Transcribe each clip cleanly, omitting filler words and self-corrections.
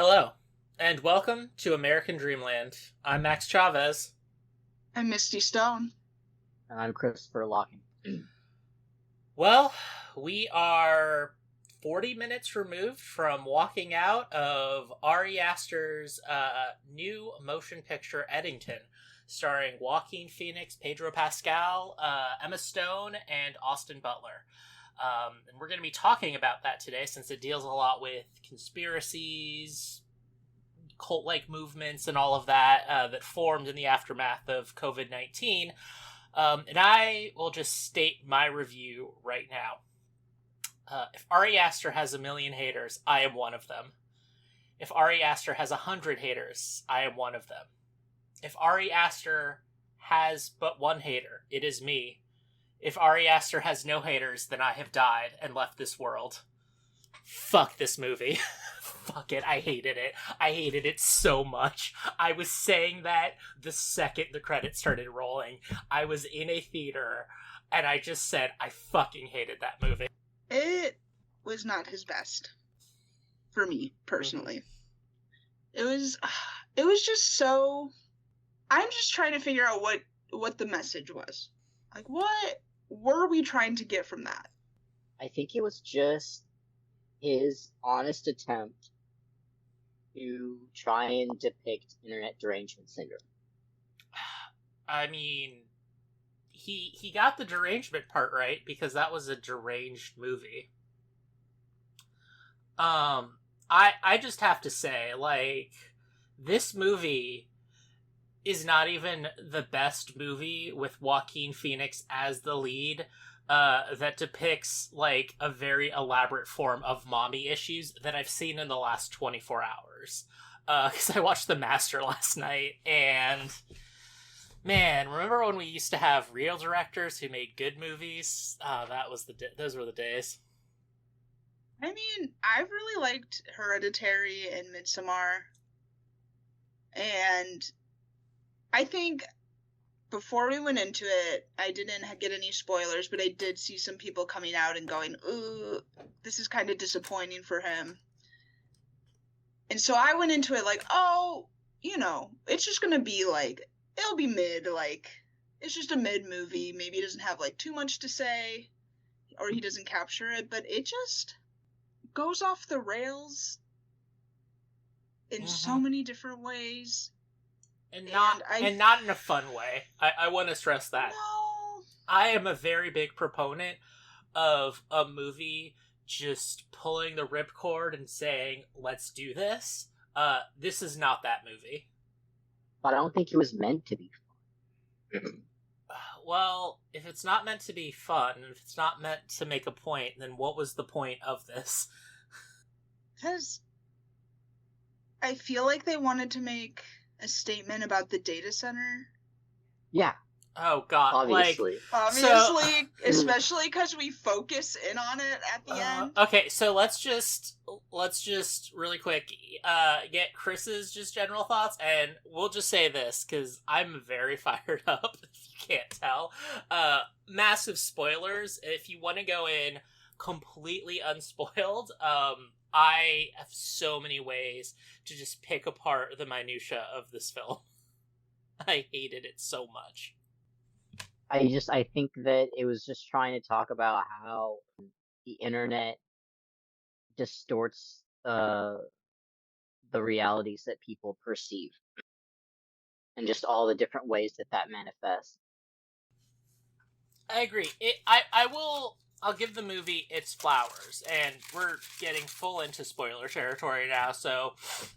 Hello, and welcome to American Dreamland. I'm Max Chavez. I'm Misty Stone. And I'm Christopher Locking. Well, we are 40 minutes removed from walking out of Ari Aster's new motion picture, Eddington, starring Joaquin Phoenix, Pedro Pascal, Emma Stone, and Austin Butler. And we're going to be talking about that today since it deals a lot with conspiracies, cult-like movements, and all of that that formed in the aftermath of COVID-19. And I will just state my review right now. If Ari Aster has 1,000,000 haters, I am one of them. If Ari Aster has 100 haters, I am one of them. If Ari Aster has but one hater, it is me. If Ari Aster has no haters, then I have died and left this world. Fuck this movie. Fuck it, I hated it. I hated it so much. I was saying that the second the credits started rolling. I was in a theater, and I just said I fucking hated that movie. It was not his best, for me, personally. It was just so... I'm just trying to figure out what the message was. Like, what were we trying to get from that? I think it was just his honest attempt to try and depict internet derangement syndrome. I mean, he got the derangement part right because that was a deranged movie. I just have to say, like, this movie is not even the best movie with Joaquin Phoenix as the lead that depicts, like, a very elaborate form of mommy issues that I've seen in the last 24 hours. Because I watched The Master last night, and man, remember when we used to have real directors who made good movies? Those were the days. I mean, I really liked Hereditary and Midsommar. And I think before we went into it, I didn't get any spoilers, but I did see some people coming out and going, ooh, this is kind of disappointing for him. And so I went into it like, oh, it's just going to be like, it'll be mid, like, it's just a mid movie. Maybe he doesn't have, like, too much to say, or he doesn't capture it, but it just goes off the rails in so many different ways. And not in a fun way. I want to stress that. No. I am a very big proponent of a movie just pulling the ripcord and saying, let's do this. This is not that movie. But I don't think it was meant to be fun. Well, if it's not meant to be fun, if it's not meant to make a point, then what was the point of this? Because I feel like they wanted to make a statement about the data center. Yeah. Oh god, obviously, especially because we focus in on it at the end. Okay, so let's just really quick get Chris's just general thoughts, and we'll just say this because I'm very fired up. If you can't tell, massive spoilers. If you want to go in completely unspoiled, I have so many ways to just pick apart the minutia of this film. I hated it so much. I think that it was just trying to talk about how the internet distorts the realities that people perceive, and just all the different ways that manifests. I agree. I'll give the movie its flowers, and we're getting full into spoiler territory now, so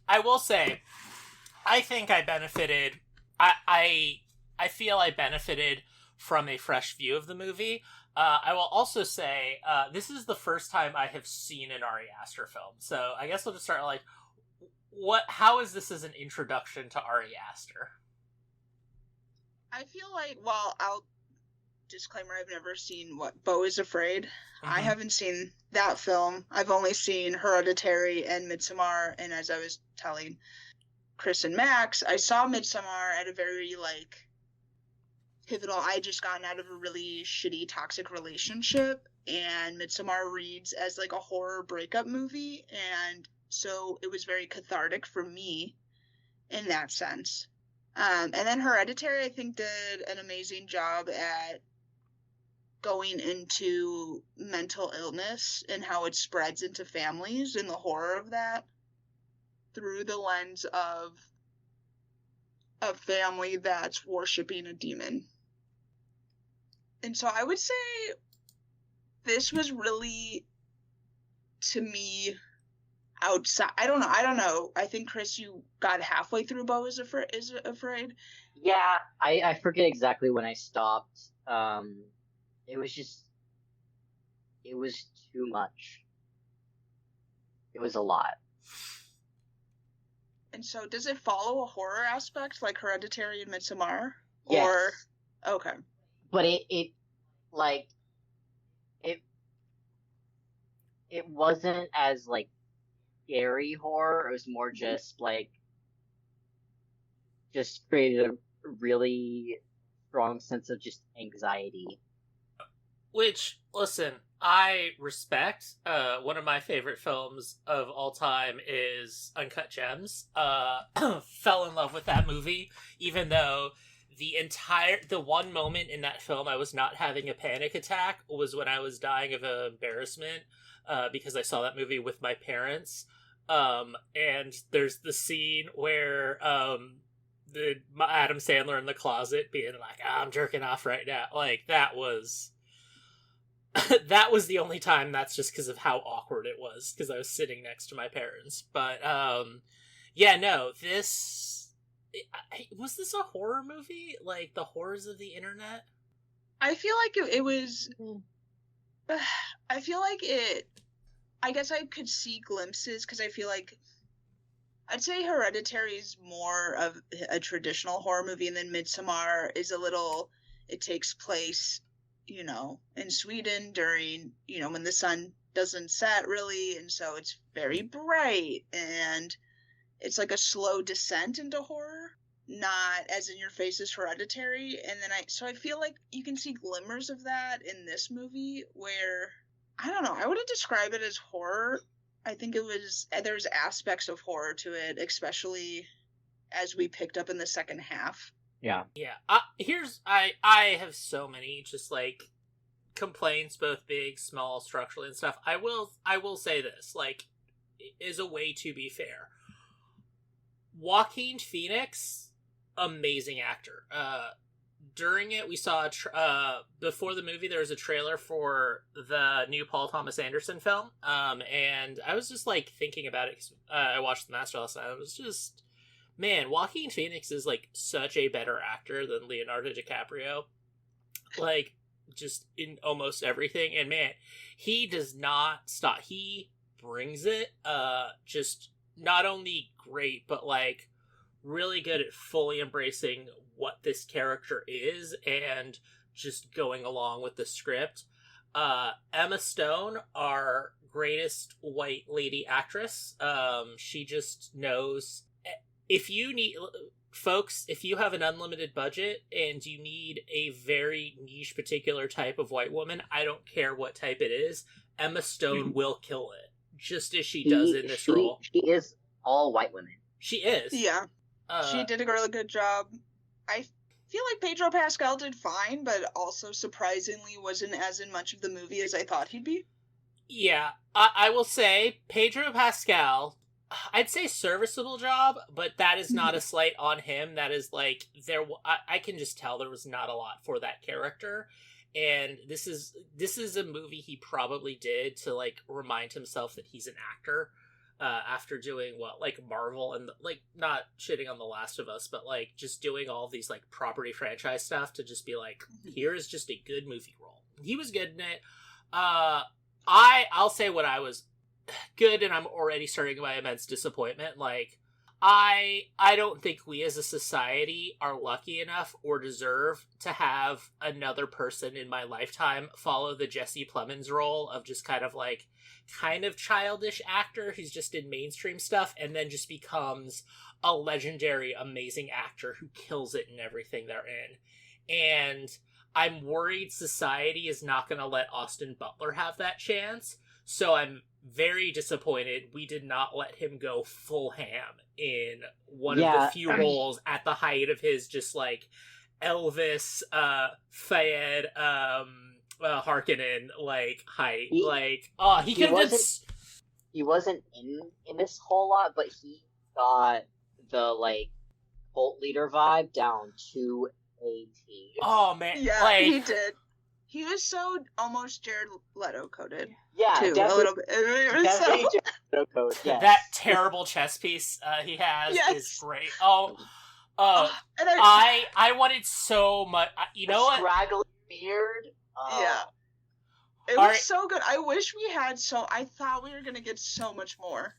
I will say, I think I benefited. I feel I benefited from a fresh view of the movie. I will also say, this is the first time I have seen an Ari Aster film, so I guess we'll just start like, how is this as an introduction to Ari Aster? I feel like, disclaimer, I've never seen Beau is Afraid. I haven't seen that film. I've only seen Hereditary and Midsommar, and as I was telling Chris and Max, I saw Midsommar at a very, pivotal. I had just gotten out of a really shitty, toxic relationship, and Midsommar reads as, a horror breakup movie, and So it was very cathartic for me in that sense. And then Hereditary, I think, did an amazing job at going into mental illness and how it spreads into families and the horror of that through the lens of a family that's worshiping a demon. And so I would say this was really, to me, outside. I don't know. I think, Chris, you got halfway through Beau is Afraid. Yeah, I forget exactly when I stopped. It was too much. It was a lot. And so does it follow a horror aspect like Hereditary and Midsommar? Yes. Or okay. But it wasn't as like scary horror. It was more just just created a really strong sense of just anxiety. Which, listen, I respect. One of my favorite films of all time is Uncut Gems. Fell in love with that movie, even though the one moment in that film I was not having a panic attack was when I was dying of embarrassment, because I saw that movie with my parents. And there's the scene where, Adam Sandler in the closet being like, I'm jerking off right now. Like, that was the only time. That's just because of how awkward it was, because I was sitting next to my parents. But yeah, no, was this a horror movie, like the horrors of the internet? I feel like it was. I feel like it. I guess I could see glimpses, because I feel like I'd say Hereditary is more of a traditional horror movie, and then Midsommar is a little. It takes place, in Sweden during, when the sun doesn't set really, and so it's very bright, and it's like a slow descent into horror, not as in your face as Hereditary. And then I feel like you can see glimmers of that in this movie, where, I don't know, I wouldn't describe it as horror. I think there's aspects of horror to it, especially as we picked up in the second half. Yeah. Yeah. I have so many just like complaints, both big, small, structurally and stuff. I will say this, like, is a way to be fair. Joaquin Phoenix, amazing actor. During it, we saw before the movie, there was a trailer for the new Paul Thomas Anderson film, and I was just like thinking about it, 'cause, I watched The Master last night. I was just, man, Joaquin Phoenix is like such a better actor than Leonardo DiCaprio, like just in almost everything. And man, he does not stop. He brings it. Just not only great, but like really good at fully embracing what this character is and just going along with the script. Emma Stone, our greatest white lady actress, she just knows. If you need, folks, if you have an unlimited budget and you need a very niche particular type of white woman, I don't care what type it is, Emma Stone will kill it, just as she does in this role. She is all white women. She is. Yeah. She did a really good job. I feel like Pedro Pascal did fine, but also surprisingly wasn't as in much of the movie as I thought he'd be. Yeah, I will say Pedro Pascal, I'd say serviceable job, but that is not a slight on him. That is like, I can just tell there was not a lot for that character. And this is a movie he probably did to like remind himself that he's an actor. After doing like Marvel and like, not shitting on The Last of Us, but like just doing all these like property franchise stuff, to just be like, here's just a good movie role. He was good in it. I'll say what I was good, and I'm already starting my immense disappointment. Like, I don't think we as a society are lucky enough or deserve to have another person in my lifetime follow the Jesse Plemons role of just kind of childish actor who's just in mainstream stuff and then just becomes a legendary, amazing actor who kills it in everything they're in. And I'm worried society is not going to let Austin Butler have that chance. So I'm very disappointed we did not let him go full ham in one of Yeah, the few roles at the height of his just like Elvis, Fayed, Harkonnen like height. He could have done. He wasn't in this whole lot, but he got the like cult leader vibe down to a T. Oh man, yeah, he did. He was so almost Jared Leto coded. Yeah, too, a little bit. It was Jared Leto code. Yes. That terrible chess piece he has is great. And I wanted so much. You know what? Scraggly beard. Yeah. It was so good. I wish we had I thought we were going to get so much more.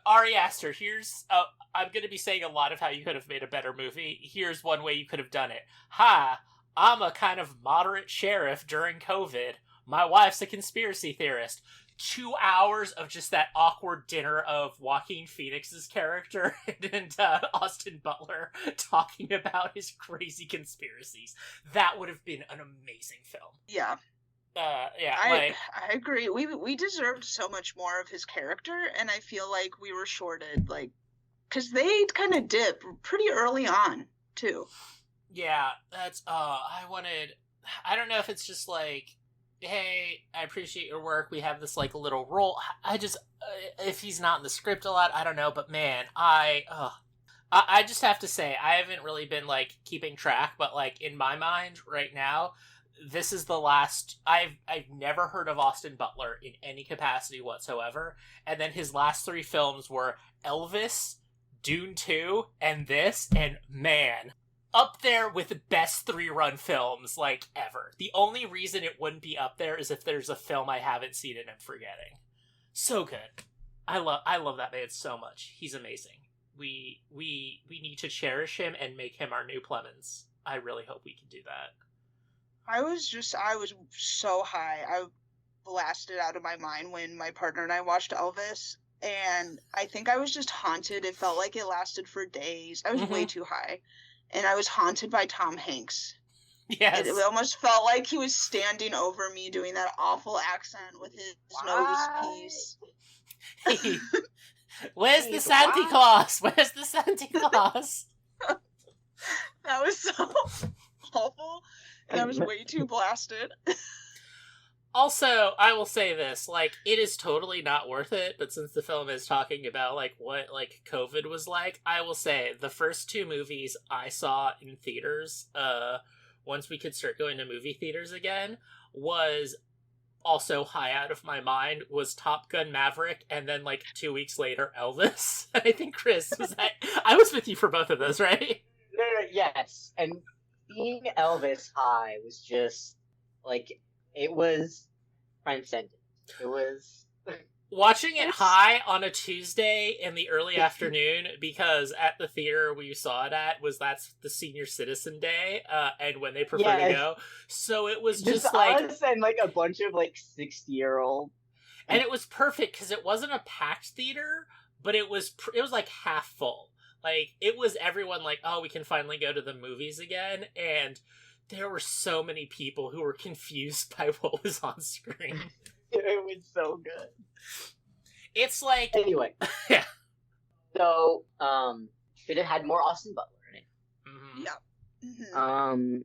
Ari Aster, here's... I'm going to be saying a lot of how you could have made a better movie. Here's one way you could have done it. I'm a kind of moderate sheriff during COVID. My wife's a conspiracy theorist. 2 hours of just that awkward dinner of Joaquin Phoenix's character and Austin Butler talking about his crazy conspiracies. That would have been an amazing film. Yeah. I agree. We deserved so much more of his character, and I feel like we were shorted, like, because they kind of dip pretty early on too. Yeah, that's I don't know if it's just like, hey, I appreciate your work, we have this like little role. I just if he's not in the script a lot, I don't know, but man, I just have to say I haven't really been like keeping track, but like in my mind right now, this is the last... I've never heard of Austin Butler in any capacity whatsoever, and then his last 3 films were Elvis, Dune 2, and this, and man, up there with the best 3-run films, like, ever. The only reason it wouldn't be up there is if there's a film I haven't seen and I'm forgetting. So good. I love that man so much. He's amazing. We need to cherish him and make him our new Plemons. I really hope we can do that. I was so high. I blasted out of my mind when my partner and I watched Elvis, and I think I was just haunted. It felt like it lasted for days. I was way too high, and I was haunted by Tom Hanks. Yes. It almost felt like he was standing over me doing that awful accent with his nose piece. Hey, where's the Santa Claus? Where's the Santa Claus? That was so awful. And I was way too blasted. Also, I will say this, like, it is totally not worth it, but since the film is talking about, like, what, like, COVID was like, I will say, the first 2 movies I saw in theaters, once we could start going to movie theaters again, was also high out of my mind, was Top Gun Maverick, and then, like, 2 weeks later, Elvis. I think, Chris, I was with you for both of those, right? Yes, and seeing Elvis high was just, like, it was transcendent. It was... Watching it high on a Tuesday in the early afternoon, because at the theater we saw it at that's the senior citizen day, and when they prefer to go. So it was just like... us and, like, a bunch of, like, 60-year-old. And it was perfect, because it wasn't a packed theater, but it was like half full. Like, it was everyone like, oh, we can finally go to the movies again, and there were so many people who were confused by what was on screen. It was so good. It's like... Anyway. Yeah. So, should have had more Austin Butler in it. Mm-hmm. Yeah. Mm-hmm.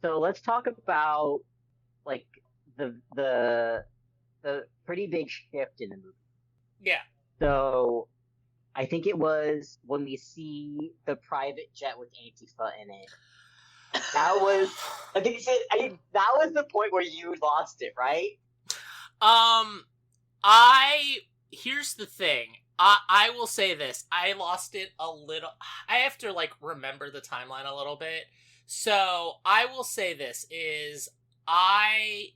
So let's talk about, like, the pretty big shift in the movie. Yeah. So... I think it was when we see the private jet with Antifa in it. That was, that was the point where you lost it, right? Here's the thing. I will say this. I lost it a little. I have to, like, remember the timeline a little bit. So, I will say this is, I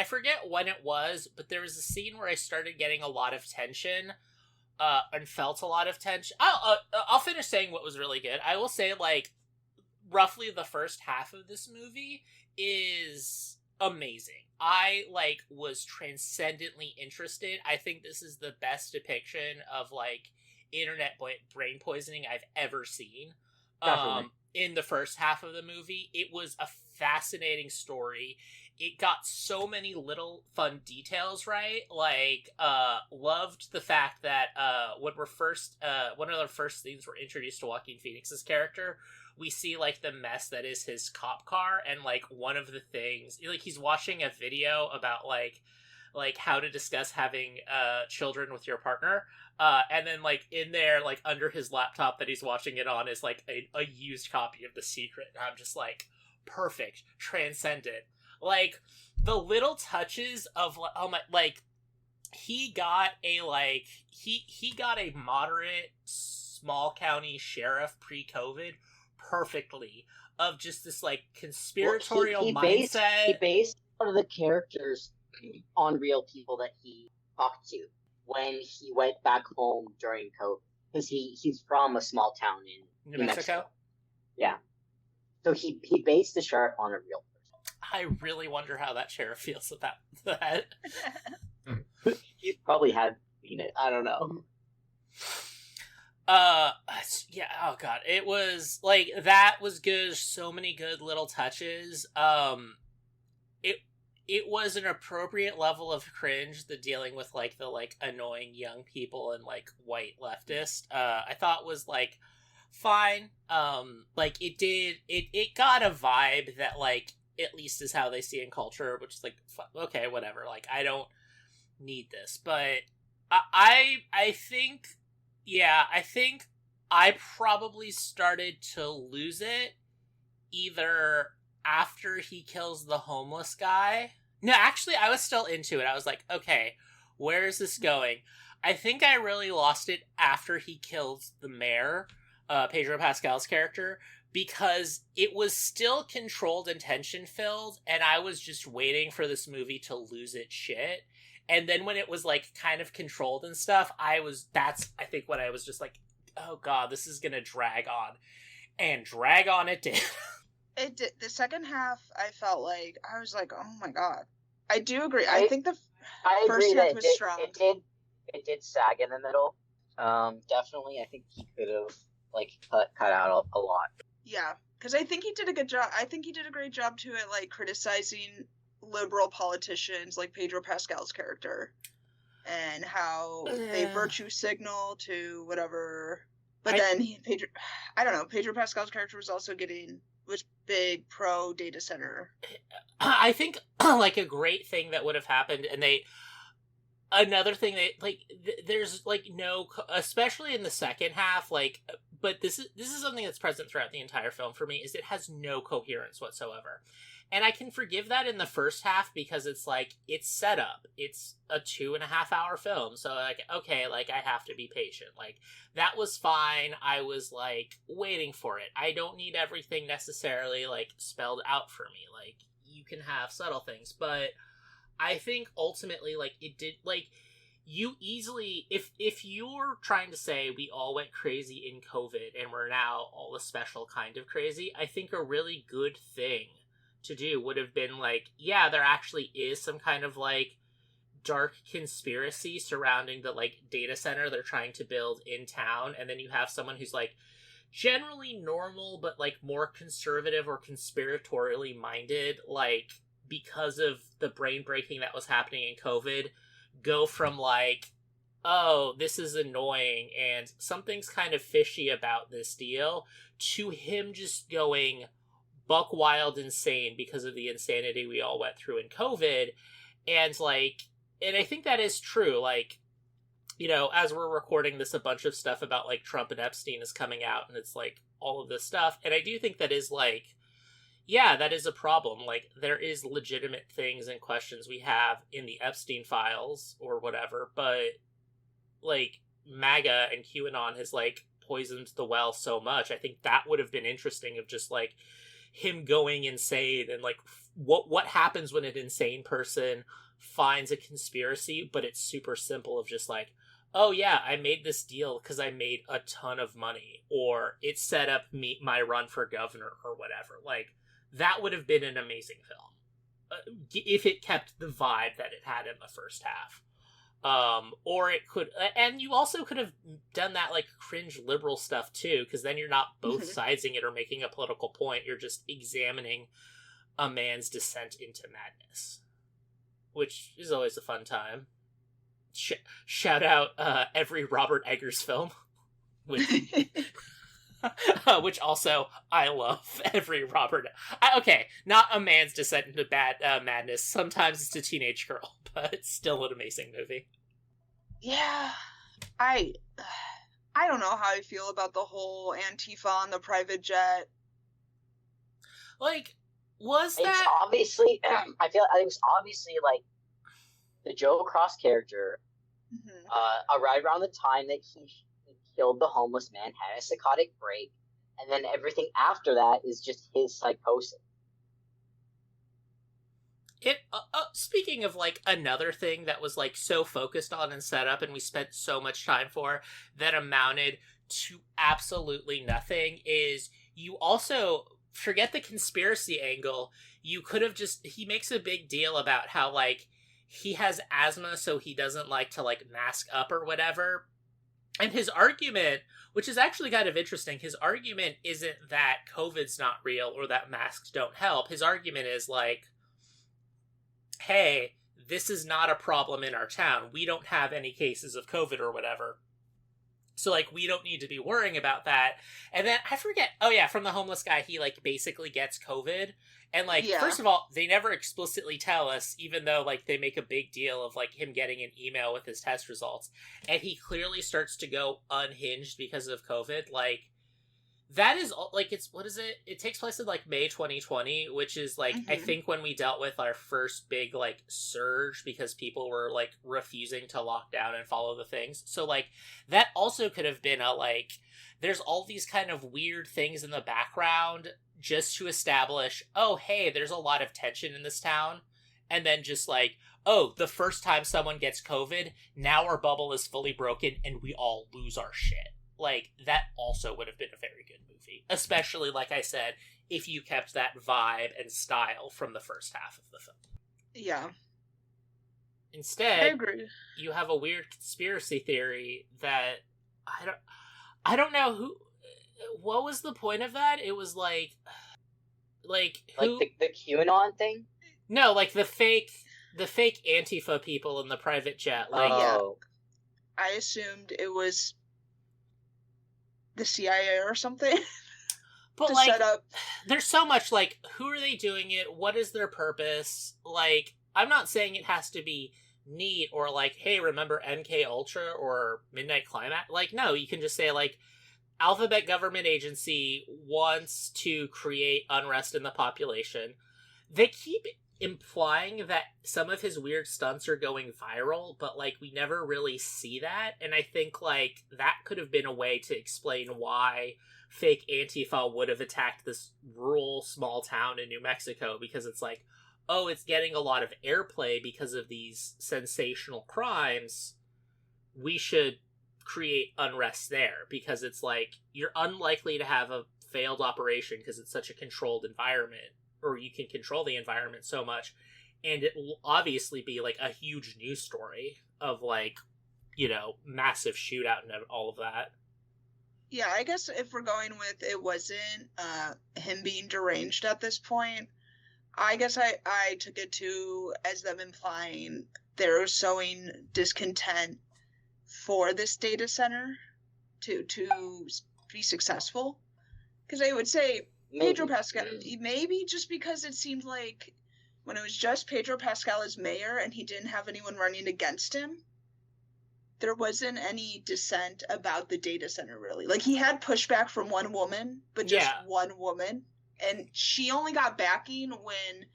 forget when it was, but there was a scene where I started getting a lot of tension. And felt a lot of tension. I'll finish saying what was really good. I will say, like, roughly the first half of this movie is amazing. I, like, was transcendently interested. I think this is the best depiction of, like, internet brain poisoning I've ever seen. In the first half of the movie, it was a fascinating story. It got so many little fun details right. Like, loved the fact that when we're first, one of the first things we're introduced to Joaquin Phoenix's character, we see like the mess that is his cop car, and like one of the things, like he's watching a video about like how to discuss having children with your partner. And then, like, in there, like, under his laptop that he's watching it on is, like, a used copy of The Secret. And I'm just, like, perfect. Transcendent. Like, the little touches of, oh my, like, he got a, like, he got a moderate, small county sheriff pre-COVID perfectly. Of just this, like, conspiratorial mindset. He based one of the characters on real people that he talked to when he went back home during COVID, because he's from a small town in New Mexico. Yeah, so he based the sheriff on a real person. I really wonder how that sheriff feels about that. He probably had seen it. I don't know. Yeah. Oh god, it was like that was good. So many good little touches. It was an appropriate level of cringe, the dealing with, like, the, like, annoying young people and, like, white leftist, I thought was, like, fine. Like, it got a vibe that, like, at least is how they see in culture, which is, like, okay, whatever, like, I don't need this, but I think, yeah, I think I probably started to lose it either after he kills the homeless guy. No, actually, I was still into it. I was like, okay, where is this going? I think I really lost it after he killed the mayor, Pedro Pascal's character, because it was still controlled and tension-filled, and I was just waiting for this movie to lose its shit. And then when it was, like, kind of controlled and stuff, that's, I think, when I was just like, oh god, this is gonna drag on. And drag on it did. It did. The second half, I felt like, I was like, oh my god. I do agree. I think the first half was strong. It did sag in the middle. Definitely, I think he could have, like, cut out a lot. Yeah, because I think he did a good job. I think he did a great job, too, at, like, criticizing liberal politicians, like Pedro Pascal's character, and how they virtue signal to whatever. But then, Pedro Pascal's character was big pro data center. I think, like, a great thing that would have happened, and another thing that, like, there's, like, no, especially in the second half, like, but this is something that's present throughout the entire film for me, is it has no coherence whatsoever. And I can forgive that in the first half because it's, like, it's set up. It's a 2.5 hour film. So, like, okay, like, I have to be patient. Like, that was fine. I was, like, waiting for it. I don't need everything necessarily, like, spelled out for me. Like, you can have subtle things. But I think ultimately, like, it did, like, you easily, if you're trying to say we all went crazy in COVID and we're now all a special kind of crazy, I think a really good thing to do would have been like, yeah, there actually is some kind of like dark conspiracy surrounding the like data center they're trying to build in town, and then you have someone who's like generally normal but like more conservative or conspiratorially minded, like because of the brain breaking that was happening in COVID, go from like, oh, this is annoying and something's kind of fishy about this deal, to him just going buck wild insane because of the insanity we all went through in COVID. And like, and I think that is true. Like, you know, as we're recording this, a bunch of stuff about like Trump and Epstein is coming out, and it's like all of this stuff. And I do think that is like, yeah, that is a problem. Like, there is legitimate things and questions we have in the Epstein files or whatever, but like MAGA and QAnon has like poisoned the well so much. I think that would have been interesting, of just like him going insane and like what happens when an insane person finds a conspiracy, but it's super simple, of just like, oh yeah, I made this deal because I made a ton of money, or it set up my run for governor or whatever. Like, that would have been an amazing film if it kept the vibe that it had in the first half. Or it could, and you also could have done that like cringe liberal stuff too, because then you're not both sidesing it or making a political point. You're just examining a man's descent into madness, which is always a fun time. Shout out every Robert Eggers film, which which also I love every Robert. Okay, not a man's descent into madness. Sometimes it's a teenage girl, but it's still an amazing movie. Yeah, I don't know how I feel about the whole Antifa on the private jet. Like, was that It's obviously? I feel it was obviously like the Joe Cross character. Right around the time that he killed the homeless man, had a psychotic break, and then everything after that is just his psychosis. It speaking of like another thing that was like so focused on and set up and we spent so much time for that amounted to absolutely nothing is you also forget the conspiracy angle. You could have just, he makes a big deal about how like he has asthma so he doesn't like to like mask up or whatever. And his argument, which is actually kind of interesting, his argument isn't that COVID's not real or that masks don't help. His argument is like, hey, this is not a problem in our town. We don't have any cases of COVID or whatever. So, like, we don't need to be worrying about that. And then, I forget, oh yeah, from the homeless guy, he, like, basically gets COVID. And, like, First of all, they never explicitly tell us, even though, like, they make a big deal of, like, him getting an email with his test results. And he clearly starts to go unhinged because of COVID. Like, that is, like, it's, what is it? It takes place in, like, May 2020, which is, like, I think when we dealt with our first big, like, surge because people were, like, refusing to lock down and follow the things. So, like, that also could have been a, like, there's all these kind of weird things in the background just to establish, oh, hey, there's a lot of tension in this town. And then just, like, oh, the first time someone gets COVID, now our bubble is fully broken and we all lose our shit. Like, that also would have been a very good movie. Especially, like I said, if you kept that vibe and style from the first half of the film. Yeah. Instead, I agree. You have a weird conspiracy theory that I don't know what was the point of that? It was like who? Like the QAnon thing? No, like the fake Antifa people in the private jet. Like, yeah. I assumed it was the CIA or something. But, to like, set up. There's so much, like, who are they doing it? What is their purpose? Like, I'm not saying it has to be neat or, like, hey, remember MK Ultra or Midnight Climax? Like, no, you can just say, like, Alphabet Government Agency wants to create unrest in the population. They keep implying that some of his weird stunts are going viral, but, like, we never really see that. And I think, like, that could have been a way to explain why fake Antifa would have attacked this rural small town in New Mexico, because it's like, oh, it's getting a lot of airplay because of these sensational crimes. We should create unrest there, because it's like, you're unlikely to have a failed operation because it's such a controlled environment, or you can control the environment so much, and it will obviously be like a huge news story of, like, you know, massive shootout and all of that. Yeah, I guess if we're going with it wasn't him being deranged at this point, I guess I took it to as them implying they're sowing discontent for this data center to be successful. Because I would say Pedro Pascal, maybe just because it seemed like when it was just Pedro Pascal as mayor and he didn't have anyone running against him, there wasn't any dissent about the data center, really. Like, he had pushback from one woman, but just one woman. And she only got backing when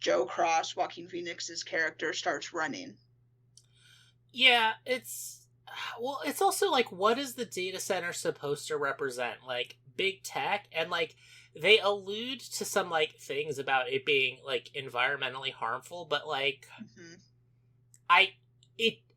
Joe Cross, Joaquin Phoenix's character, starts running. Yeah, it's also, like, what is the data center supposed to represent? Like, big tech? And, like, they allude to some, like, things about it being, like, environmentally harmful, but, like,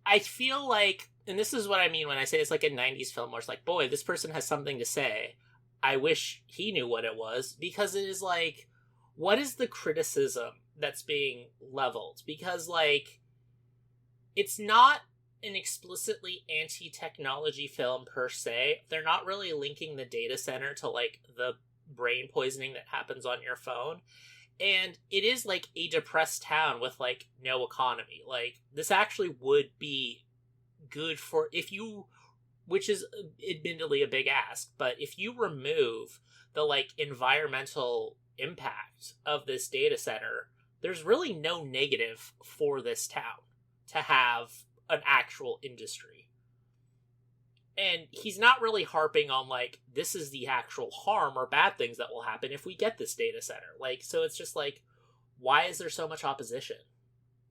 I feel like, and this is what I mean when I say it's like a 90s film where it's like, boy, this person has something to say. I wish he knew what it was, because it is like, what is the criticism that's being leveled? Because, like, it's not an explicitly anti-technology film per se. They're not really linking the data center to, like, the brain poisoning that happens on your phone. And it is like a depressed town with like no economy. Like this actually would be good for if you, which is admittedly a big ask, but if you remove the like environmental impact of this data center, there's really no negative for this town to have an actual industry. And he's not really harping on like this is the actual harm or bad things that will happen if we get this data center. Like, so it's just like, why is there so much opposition?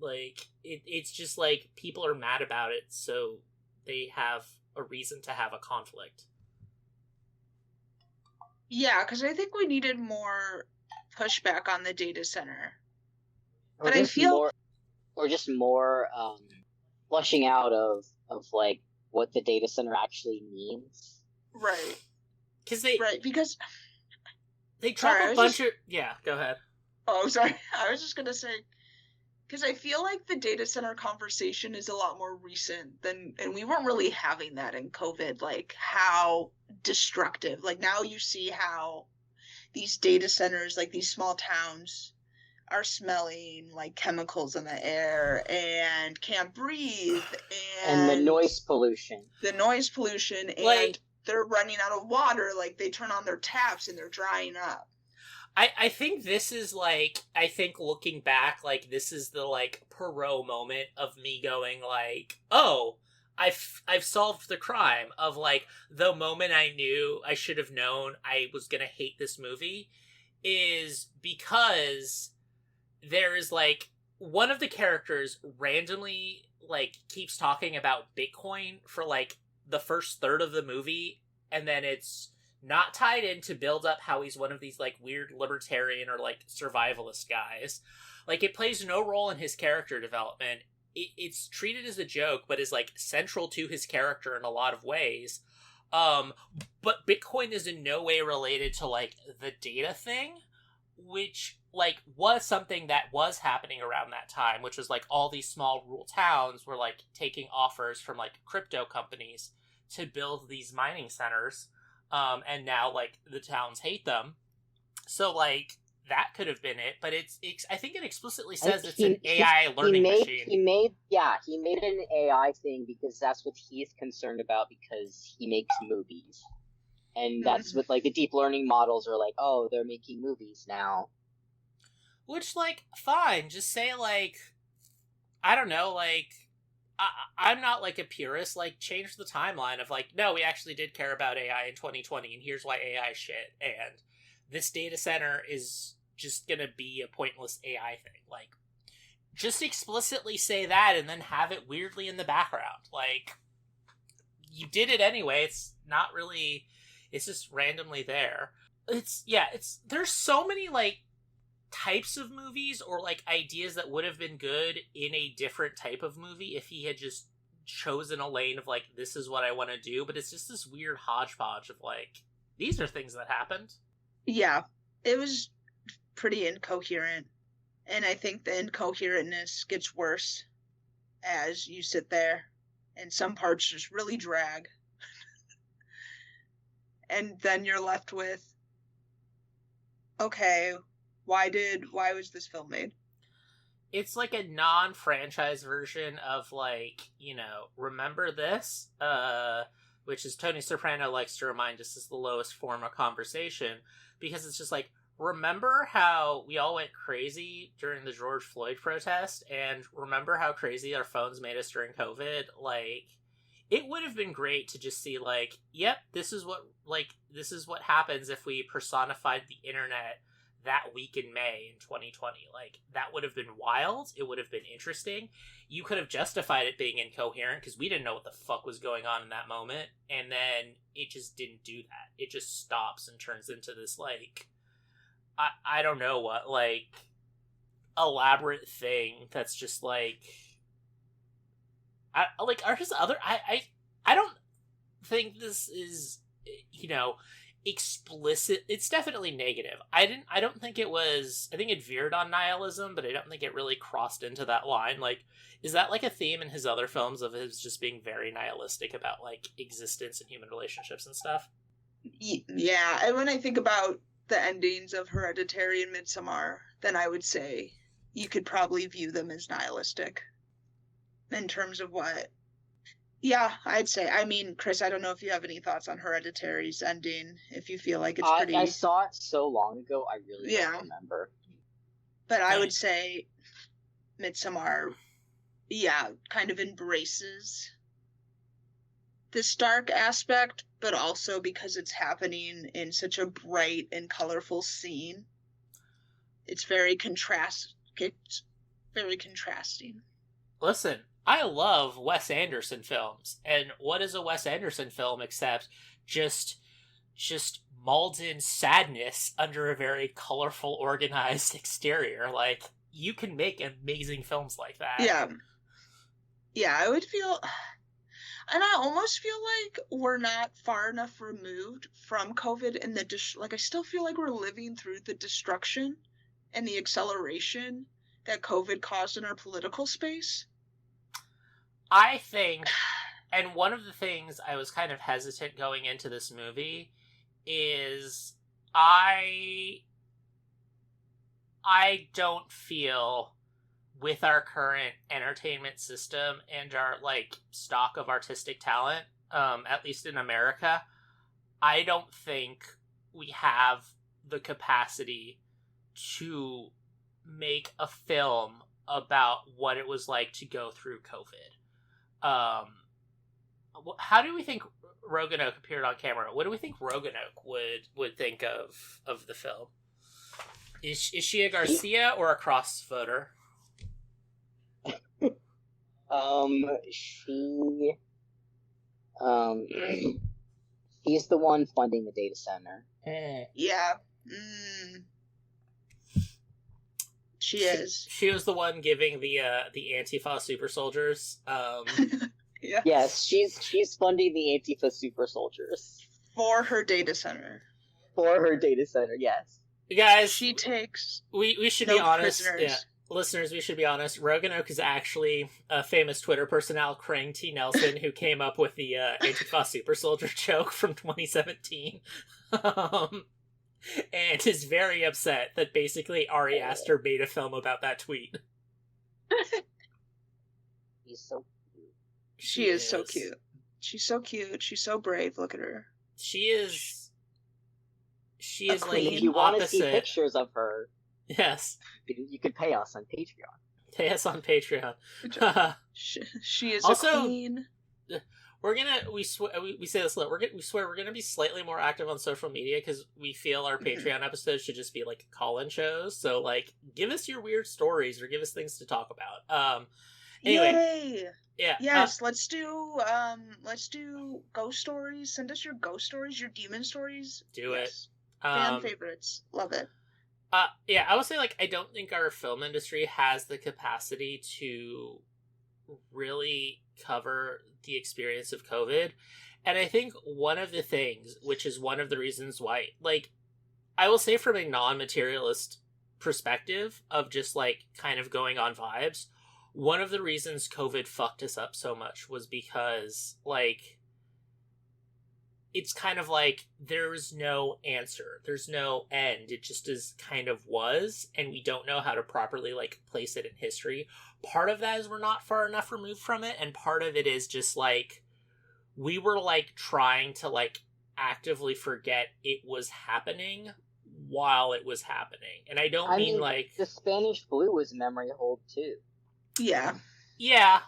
Like it's just like people are mad about it, so they have a reason to have a conflict. Yeah, because I think we needed more pushback on the data center. Or but I feel just more flushing out of like what the data center actually means. Right. Because they drop a bunch of... Yeah, go ahead. Oh, sorry. I was just going to say, because I feel like the data center conversation is a lot more recent than, and we weren't really having that in COVID, like how destructive. Like now you see how these data centers, like these small towns, are smelling like chemicals in the air and can't breathe, and the noise pollution. And they're running out of water. Like they turn on their taps and they're drying up. I think this is like, I think looking back, like this is the like Perot moment of me going like, oh, I've solved the crime of like the moment I knew I should have known I was gonna hate this movie is because there is like one of the characters randomly like keeps talking about Bitcoin for like the first third of the movie, and then it's not tied in to build up how he's one of these like weird libertarian or like survivalist guys. Like it plays no role in his character development. It's treated as a joke, but is like central to his character in a lot of ways. But Bitcoin is in no way related to like the data thing, which like was something that was happening around that time, which was like all these small rural towns were like taking offers from like crypto companies to build these mining centers. And now like the towns hate them. So like that could have been it, but it's I think it explicitly says it's an AI learning machine. He made an AI thing because that's what he's concerned about, because he makes movies. And that's what like the deep learning models are like, oh, they're making movies now. Which, like, fine, just say, like, I don't know, like, I'm not, like, a purist, like, change the timeline of, like, no, we actually did care about AI in 2020, and here's why AI is shit, and this data center is just gonna be a pointless AI thing. Like, just explicitly say that, and then have it weirdly in the background. Like, you did it anyway, it's not really, it's just randomly there. There's so many, like, types of movies or like ideas that would have been good in a different type of movie if he had just chosen a lane of like, this is what I want to do, but it's just this weird hodgepodge of like, these are things that happened. Yeah, it was pretty incoherent, and I think the incoherentness gets worse as you sit there and some parts just really drag. And then you're left with, okay, why was this film made? It's like a non-franchise version of like, you know, remember this? Which is Tony Soprano likes to remind us is the lowest form of conversation, because it's just like, remember how we all went crazy during the George Floyd protest, and remember how crazy our phones made us during COVID? Like, it would have been great to just see like, yep, this is what happens if we personified the internet that week in May in 2020. Like, that would have been wild. It would have been interesting. You could have justified it being incoherent because we didn't know what the fuck was going on in that moment, and then it just didn't do that. It just stops and turns into this like, I don't know what, like, elaborate thing that's just like, I don't think this is, you know, explicit. It's definitely negative. I don't think it was, I think it veered on nihilism, but I don't think it really crossed into that line. Like, is that like a theme in his other films of his just being very nihilistic about like existence and human relationships and stuff? Yeah, and when I think about the endings of Hereditary and Midsommar, then I would say you could probably view them as nihilistic in terms of what. Yeah, I'd say. I mean, Chris, I don't know if you have any thoughts on Hereditary's ending, if you feel like it's pretty. I saw it so long ago, I really don't remember. But I would say Midsommar, kind of embraces this dark aspect, but also because it's happening in such a bright and colorful scene, it's very contrasting. Listen, I love Wes Anderson films, and what is a Wes Anderson film except just mulled in sadness under a very colorful, organized exterior? Like, you can make amazing films like that. Yeah, I would feel, and I almost feel like we're not far enough removed from COVID and I still feel like we're living through the destruction and the acceleration that COVID caused in our political space. I think, and one of the things I was kind of hesitant going into this movie is I don't feel, with our current entertainment system and our, like, stock of artistic talent, at least in America, I don't think we have the capacity to make a film about what it was like to go through COVID. How do we think Roanoke appeared on camera? What do we think Roanoke would think of the film? Is she a Garcia or a cross voter? He's the one funding the data center. Yeah. She is. She was the one giving the Antifa super soldiers. Yeah. Yes, she's funding the Antifa super soldiers for her data center. Yes. Guys, she takes. We should be honest. Yeah. Listeners, we should be honest. Roanoke is actually a famous Twitter person, Al Crane T. Nelson, who came up with the Antifa super soldier joke from 2017. And is very upset that basically Ari Aster made a film about that tweet. He's so cute. She is so cute. She's so cute. She's so brave. Look at her. She is like, if you want to see pictures of her, yes, you can pay us on Patreon. Pay us on Patreon. She is also, a queen. We say this a lot. We swear we're gonna be slightly more active on social media because we feel our Patreon episodes should just be like call-in shows. So, like, give us your weird stories or give us things to talk about. Anyway, yay! Yeah. Yes, let's do ghost stories. Send us your ghost stories, your demon stories. Do it. Fan favorites. Love it. Yeah, I would say, like, I don't think our film industry has the capacity to really cover the experience of COVID. And I think one of the things, which is one of the reasons why, like, I will say from a non-materialist perspective of just, like, kind of going on vibes, one of the reasons COVID fucked us up so much was because, like, it's kind of like there's no answer. There's no end. It just is kind of was, and we don't know how to properly, like, place it in history. Part of that is we're not far enough removed from it, and part of it is just, like, we were, like, trying to, like, actively forget it was happening while it was happening. And I mean, like... the Spanish flu was memory hold, too. Yeah. Yeah.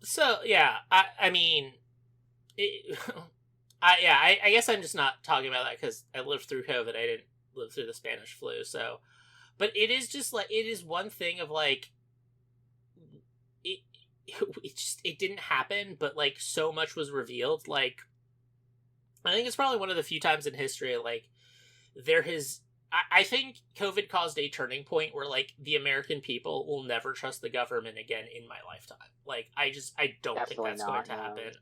So, yeah, I mean... I guess I'm just not talking about that because I lived through COVID. I didn't live through the Spanish flu, so... But it is just, like, it is one thing of, like... It didn't happen, but, like, so much was revealed. Like, I think it's probably one of the few times in history, like, there has... I think COVID caused a turning point where, like, the American people will never trust the government again in my lifetime. Like, I don't think that's going to happen.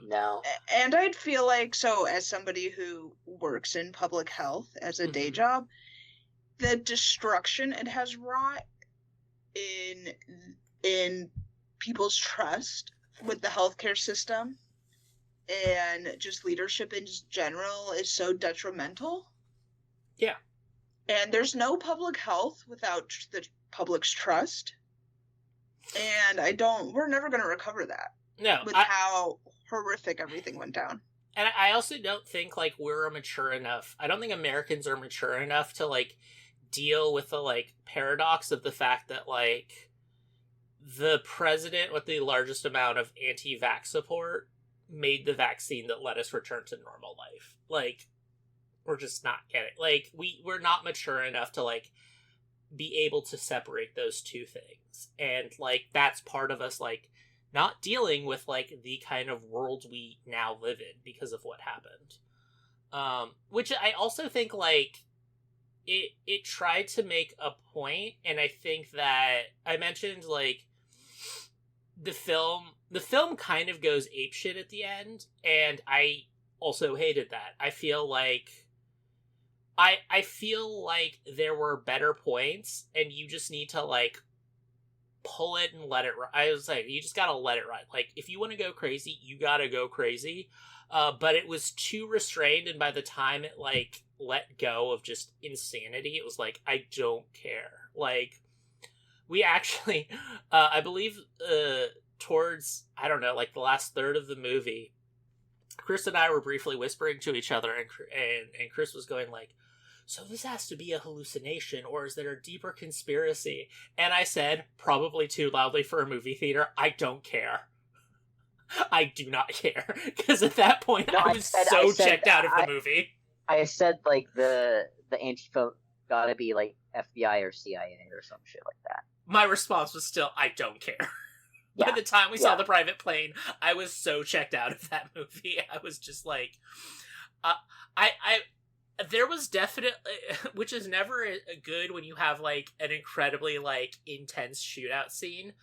No. And I'd feel like, so as somebody who works in public health as a day job, the destruction it has wrought in people's trust with the healthcare system and just leadership in general is so detrimental. Yeah. And there's no public health without the public's trust. And we're never going to recover that. No. With how horrific everything went down. And I also don't think, like, we're mature enough. I don't think Americans are mature enough to, like, deal with the, like, paradox of the fact that, like, the president with the largest amount of anti-vax support made the vaccine that let us return to normal life. Like, we're just not getting, like, we're not mature enough to, like, be able to separate those two things. And, like, that's part of us, like, not dealing with, like, the kind of world we now live in because of what happened. Which I also think, like, it tried to make a point, and I think that I mentioned, like, the film kind of goes apeshit at the end, and I also hated that. I feel like there were better points, and you just need to, like, pull it and let it ride. I was like, you just gotta let it ride. Like, if you want to go crazy, you gotta go crazy. But it was too restrained, and by the time it, like, let go of just insanity, it was like, I don't care. Like, we actually, I believe, towards, I don't know, like, the last third of the movie, Chris and I were briefly whispering to each other, and Chris was going, like, so this has to be a hallucination, or is there a deeper conspiracy? And I said, probably too loudly for a movie theater, I don't care. I do not care. Because at that point, I said, checked out of the movie. I said, like, the Antifa gotta be, like, FBI or CIA or some shit like that. My response was still, I don't care. Yeah. By the time we saw the private plane, I was so checked out of that movie. I was just like, there was definitely, which is never good when you have, like, an incredibly, like, intense shootout scene.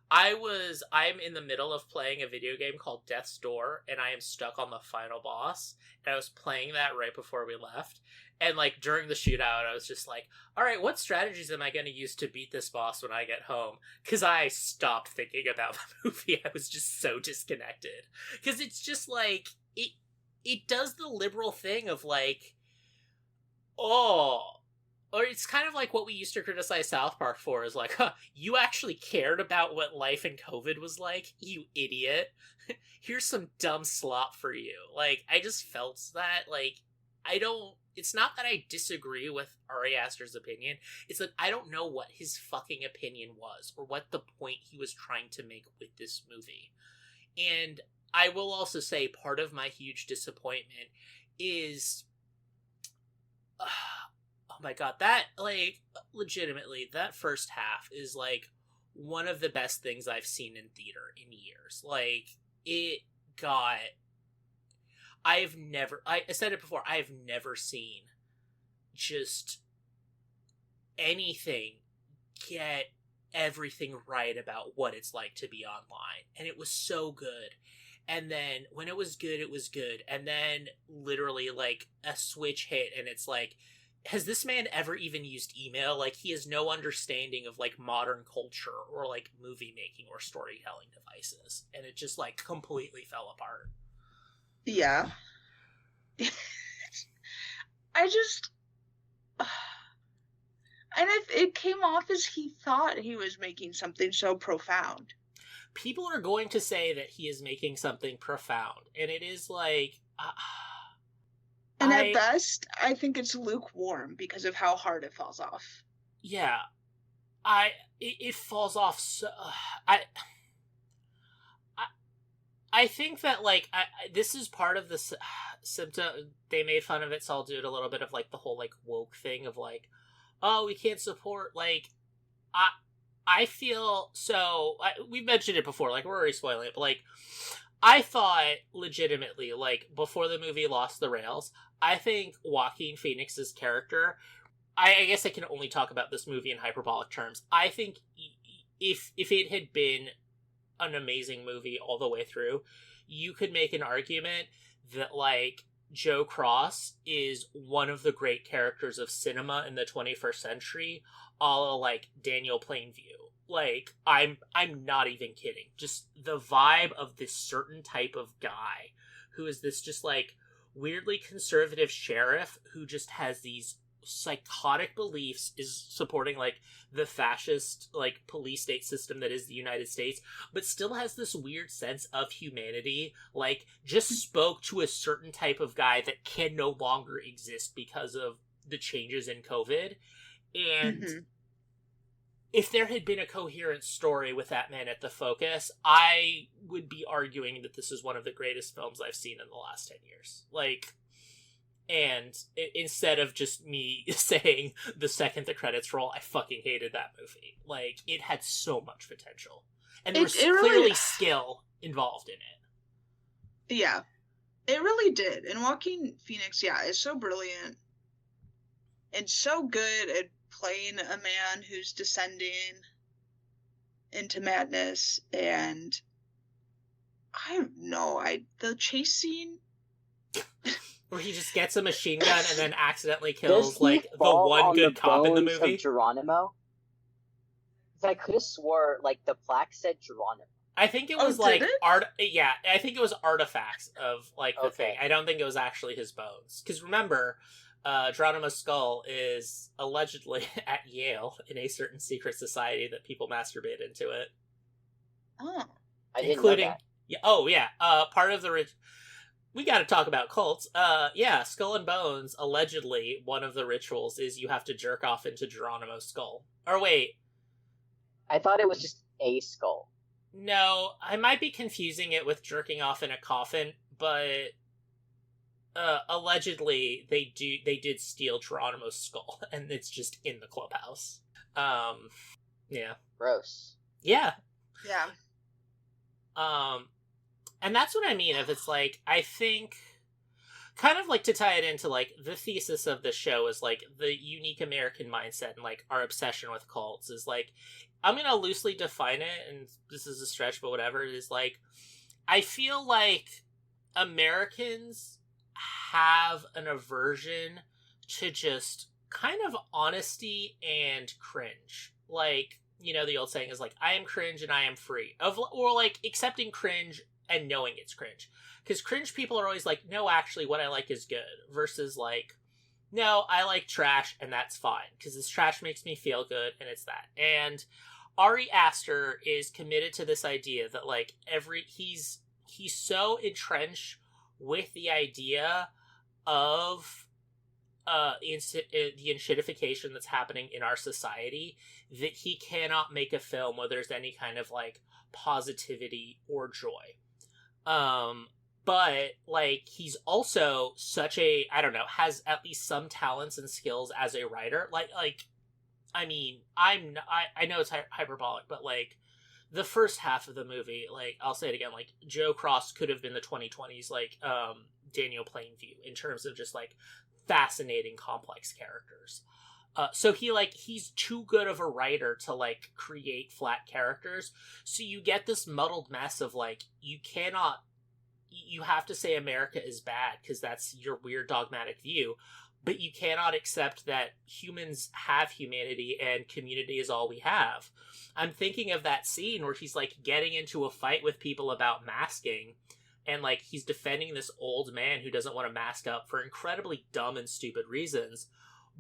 I'm in the middle of playing a video game called Death's Door, and I am stuck on the final boss, and I was playing that right before we left, and, like, during the shootout, I was just like, alright, what strategies am I going to use to beat this boss when I get home? Because I stopped thinking about the movie. I was just so disconnected. Because it's just, like, it does the liberal thing of, like, or it's kind of like what we used to criticize South Park for, is like, huh, you actually cared about what life in COVID was like, you idiot. Here's some dumb slop for you. Like, I just felt that, like, it's not that I disagree with Ari Aster's opinion, it's that I don't know what his fucking opinion was, or what the point he was trying to make with this movie. And I will also say part of my huge disappointment is... oh my god, that, like, legitimately, that first half is, like, one of the best things I've seen in theater in years. Like, I said it before, I have never seen just anything get everything right about what it's like to be online. And it was so good. And then, when it was good, it was good. And then, literally, like, a switch hit, and it's like, has this man ever even used email? Like, he has no understanding of, like, modern culture, or, like, movie making, or storytelling devices. And it just, like, completely fell apart. Yeah. I just... and it came off as he thought he was making something so profound. People are going to say that he is making something profound, and it is like... and at best, I think it's lukewarm because of how hard it falls off. Yeah. It falls off so... I think that, like, this is part of the symptom. They made fun of it, so I'll do it a little bit of, like, the whole, like, woke thing of, like, oh, we can't support, like... I feel so... we've mentioned it before, like, we're already spoiling it, but, like, I thought, legitimately, like, before the movie lost the rails, I think Joaquin Phoenix's character... I guess I can only talk about this movie in hyperbolic terms. I think if it had been an amazing movie all the way through, you could make an argument that, like, Joe Cross is one of the great characters of cinema in the 21st century, a la, like, Daniel Plainview. Like, I'm not even kidding. Just the vibe of this certain type of guy who is this just, like, weirdly conservative sheriff who just has these psychotic beliefs, is supporting like the fascist like police state system that is the United States, but still has this weird sense of humanity, like just spoke to a certain type of guy that can no longer exist because of the changes in COVID. And if there had been a coherent story with that man at the focus, I would be arguing that this is one of the greatest films I've seen in the last 10 years. Like, and instead of just me saying the second the credits roll, I fucking hated that movie. Like, it had so much potential. And there was clearly skill involved in it. Yeah, it really did. And Joaquin Phoenix, is so brilliant. And so good at playing a man who's descending into madness. And I don't know, the chase scene... Where he just gets a machine gun and then accidentally kills, like, the one good cop in the movie. Geronimo? Because I could have swore, like, the plaque said Geronimo. I think it was, I think it was artifacts of, like, the thing. I don't think it was actually his bones. Because remember, Geronimo's skull is allegedly at Yale in a certain secret society that people masturbate into it. Oh. I didn't know that. Part of the... We gotta talk about cults. Skull and Bones, allegedly, one of the rituals is you have to jerk off into Geronimo's skull. Or wait. I thought it was just a skull. No, I might be confusing it with jerking off in a coffin, but allegedly they did steal Geronimo's skull, and it's just in the clubhouse. Yeah. Gross. Yeah. Yeah. And that's what I mean, if it's like, I think, kind of like to tie it into like the thesis of the show is like the unique American mindset and like our obsession with cults is like, I'm gonna loosely define it, and this is a stretch, but whatever, it is like, I feel like Americans have an aversion to just kind of honesty and cringe. Like, you know, the old saying is like, I am cringe and I am free. Or like accepting cringe and knowing it's cringe. Because cringe people are always like, no, actually, what I like is good. Versus like, no, I like trash and that's fine. Because this trash makes me feel good and it's that. And Ari Aster is committed to this idea that like he's so entrenched with the idea of the enshittification that's happening in our society that he cannot make a film where there's any kind of like positivity or joy. But like he's also such a, I don't know, has at least some talents and skills as a writer. I mean, I know it's hyperbolic, but like the first half of the movie, like I'll say it again, like Joe Cross could have been the 2020s like Daniel Plainview in terms of just like fascinating complex characters. So he's too good of a writer to like create flat characters. So you get this muddled mess of like, you have to say America is bad because that's your weird dogmatic view, but you cannot accept that humans have humanity and community is all we have. I'm thinking of that scene where he's like getting into a fight with people about masking, and like he's defending this old man who doesn't want to mask up for incredibly dumb and stupid reasons.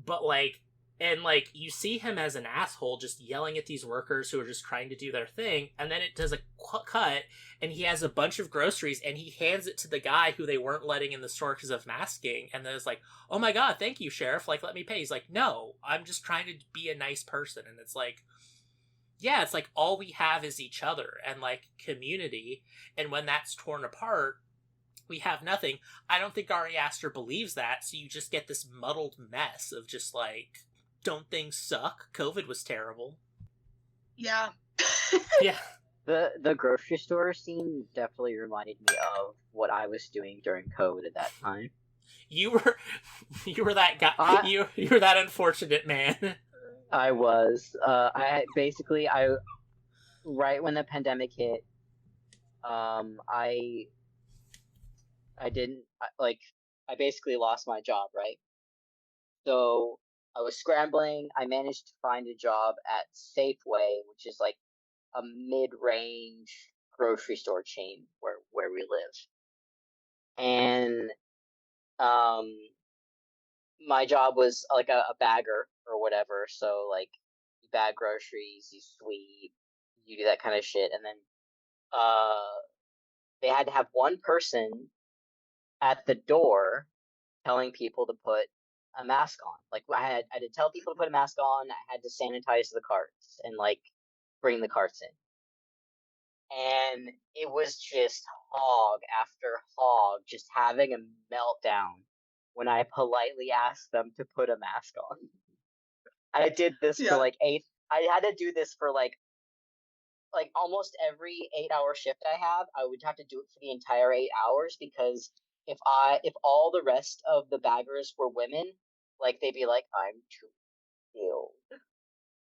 But like, and like you see him as an asshole just yelling at these workers who are just trying to do their thing, and then it does a cut and he has a bunch of groceries and he hands it to the guy who they weren't letting in the store because of masking, and then it's like, oh my god, thank you, sheriff, like let me pay. He's like, no, I'm just trying to be a nice person. And it's like, yeah, it's like all we have is each other and like community, and when that's torn apart we have nothing. I don't think Ari Aster believes that, so you just get this muddled mess of just like, don't things suck? COVID was terrible. Yeah. Yeah. The grocery store scene definitely reminded me of what I was doing during COVID at that time. You were that guy. You were that unfortunate man. I was. I right when the pandemic hit, I basically lost my job, right? So I was scrambling. I managed to find a job at Safeway, which is like a mid-range grocery store chain where we live. And my job was like a bagger or whatever. So like you bag groceries, you sweep, you do that kind of shit, and then they had to have one person at the door telling people to put a mask on. Like I had to tell people to put a mask on. I had to sanitize the carts and like bring the carts in. And it was just hog after hog just having a meltdown when I politely asked them to put a mask on. I did this for Yeah. like eight. I had to do this for like almost every 8 hour shift I have. I would have to do it for the entire 8 hours because if all the rest of the baggers were women, like they'd be like, I'm too ill,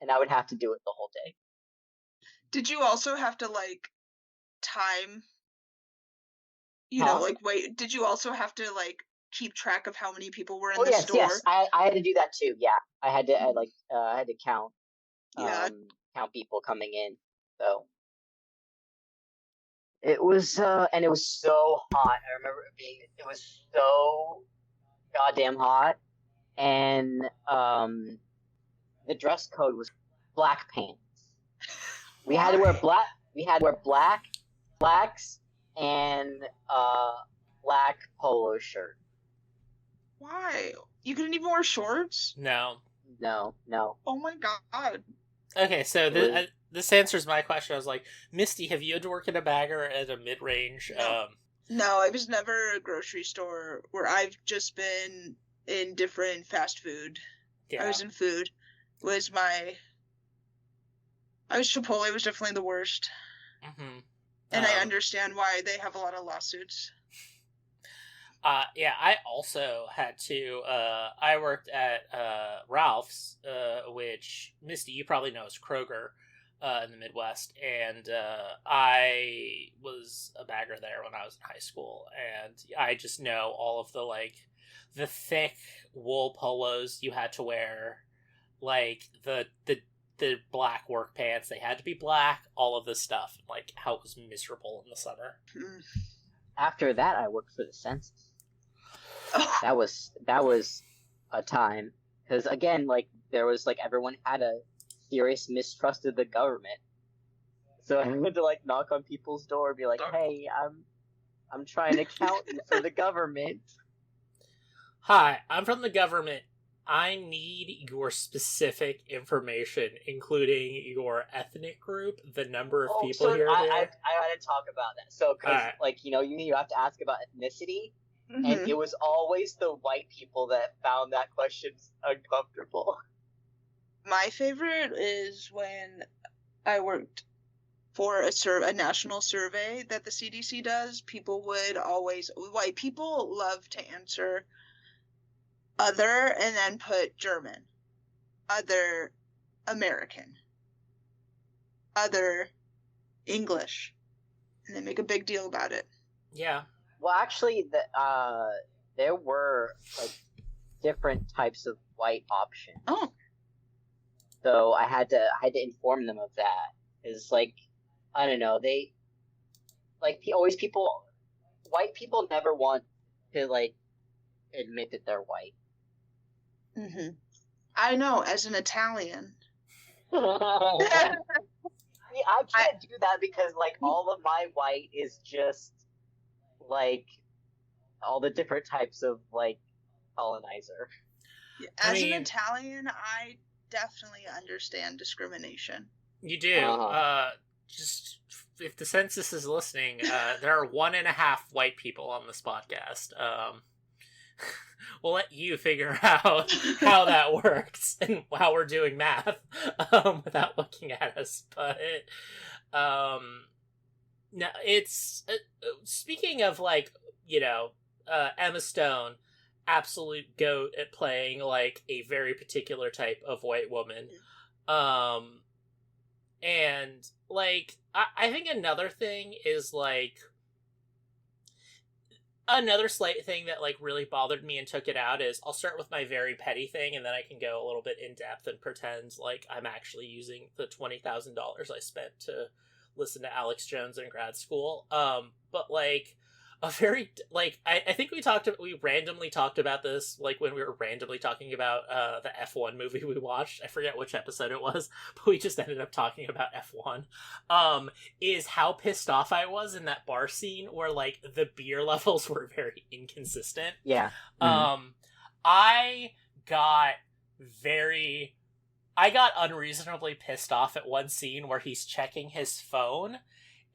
and I would have to do it the whole day. Did you also have to like time? Huh? Like wait. Did you also have to like keep track of how many people were in Oh the yes, store? yes. I had to do that too. Yeah, I had to I had to count Yeah. count people coming in. So it was and it was so hot. I remember it was so goddamn hot, and the dress code was black pants. We had to wear black. We had to wear blacks, and black polo shirt. Why? You couldn't even wear shorts? No. No. Oh my god. Okay, so was- this answers my question. I was like, Misty, have you had to work in a bagger at a mid-range? No. No, I was never a grocery store where I've just been in different fast food. Yeah. I was in food. I was Chipotle was definitely the worst. Mm-hmm. And I understand why they have a lot of lawsuits. Yeah, I also had to, I worked at, Ralph's, which, Misty, you probably know is Kroger, in the Midwest, and, I was a bagger there when I was in high school, and I just know all of the, like, the thick wool polos you had to wear, like, the black work pants, they had to be black, all of this stuff, like, how it was miserable in the summer. After that, I worked for the census. That was a time because again, like there was like everyone had a serious mistrust of the government, so I had to like knock on people's door and be like, "Hey, I'm trying to count you for the government." Hi, I'm from the government. I need your specific information, incling your ethnic group, the number of people here. I had to talk about that. So, because like you have to ask about ethnicity. Mm-hmm. And it was always the white people that found that question uncomfortable. My favorite is when I worked for a national survey that the CDC does. White people love to answer other and then put German, other American, other English, and they make a big deal about it. Yeah. Well, actually, there were like different types of white options. Oh. So I had to inform them of that. Is like I don't know, they like white people never want to like admit that they're white. Mm-hmm. I know, as an Italian. I can't do that because like all of my white is just like all the different types of like colonizer. As an Italian, I definitely understand discrimination. You do. Just if the census is listening, there are 1.5 white people on this podcast. We'll let you figure out how that works and how we're doing math without looking at us. But no, it's speaking of like Emma Stone, absolute goat at playing like a very particular type of white woman. And like I think another thing is like another slight thing that like really bothered me and took it out is I'll start with my very petty thing and then I can go a little bit in depth and pretend like I'm actually using the $20,000 I spent to listen to Alex Jones in grad school. But like a very, like, I think we randomly talked about this, like, when we were randomly talking about the F1 movie we watched. I forget which episode it was, but we just ended up talking about F1. Is how pissed off I was in that bar scene where, like, the beer levels were very inconsistent. Yeah. I got I got unreasonably pissed off at one scene where he's checking his phone,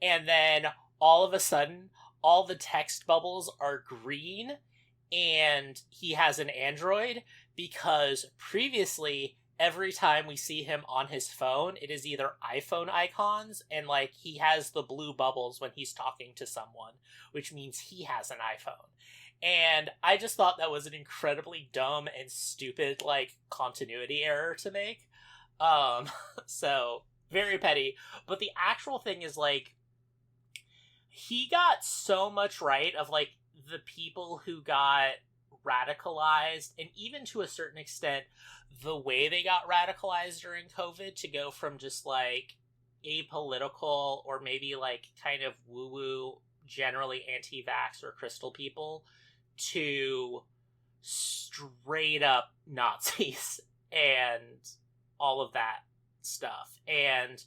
and then all of a sudden, all the text bubbles are green, and he has an Android, because previously, every time we see him on his phone, it is either iPhone icons, and, like, he has the blue bubbles when he's talking to someone, which means he has an iPhone. And I just thought that was an incredibly dumb and stupid, like, continuity error to make. So, very petty. But the actual thing is, like, he got so much right of, like, the people who got radicalized, and even to a certain extent, the way they got radicalized during COVID, to go from just, like, apolitical or maybe, like, kind of woo-woo, generally anti-vax or crystal people, to straight up Nazis and all of that stuff. And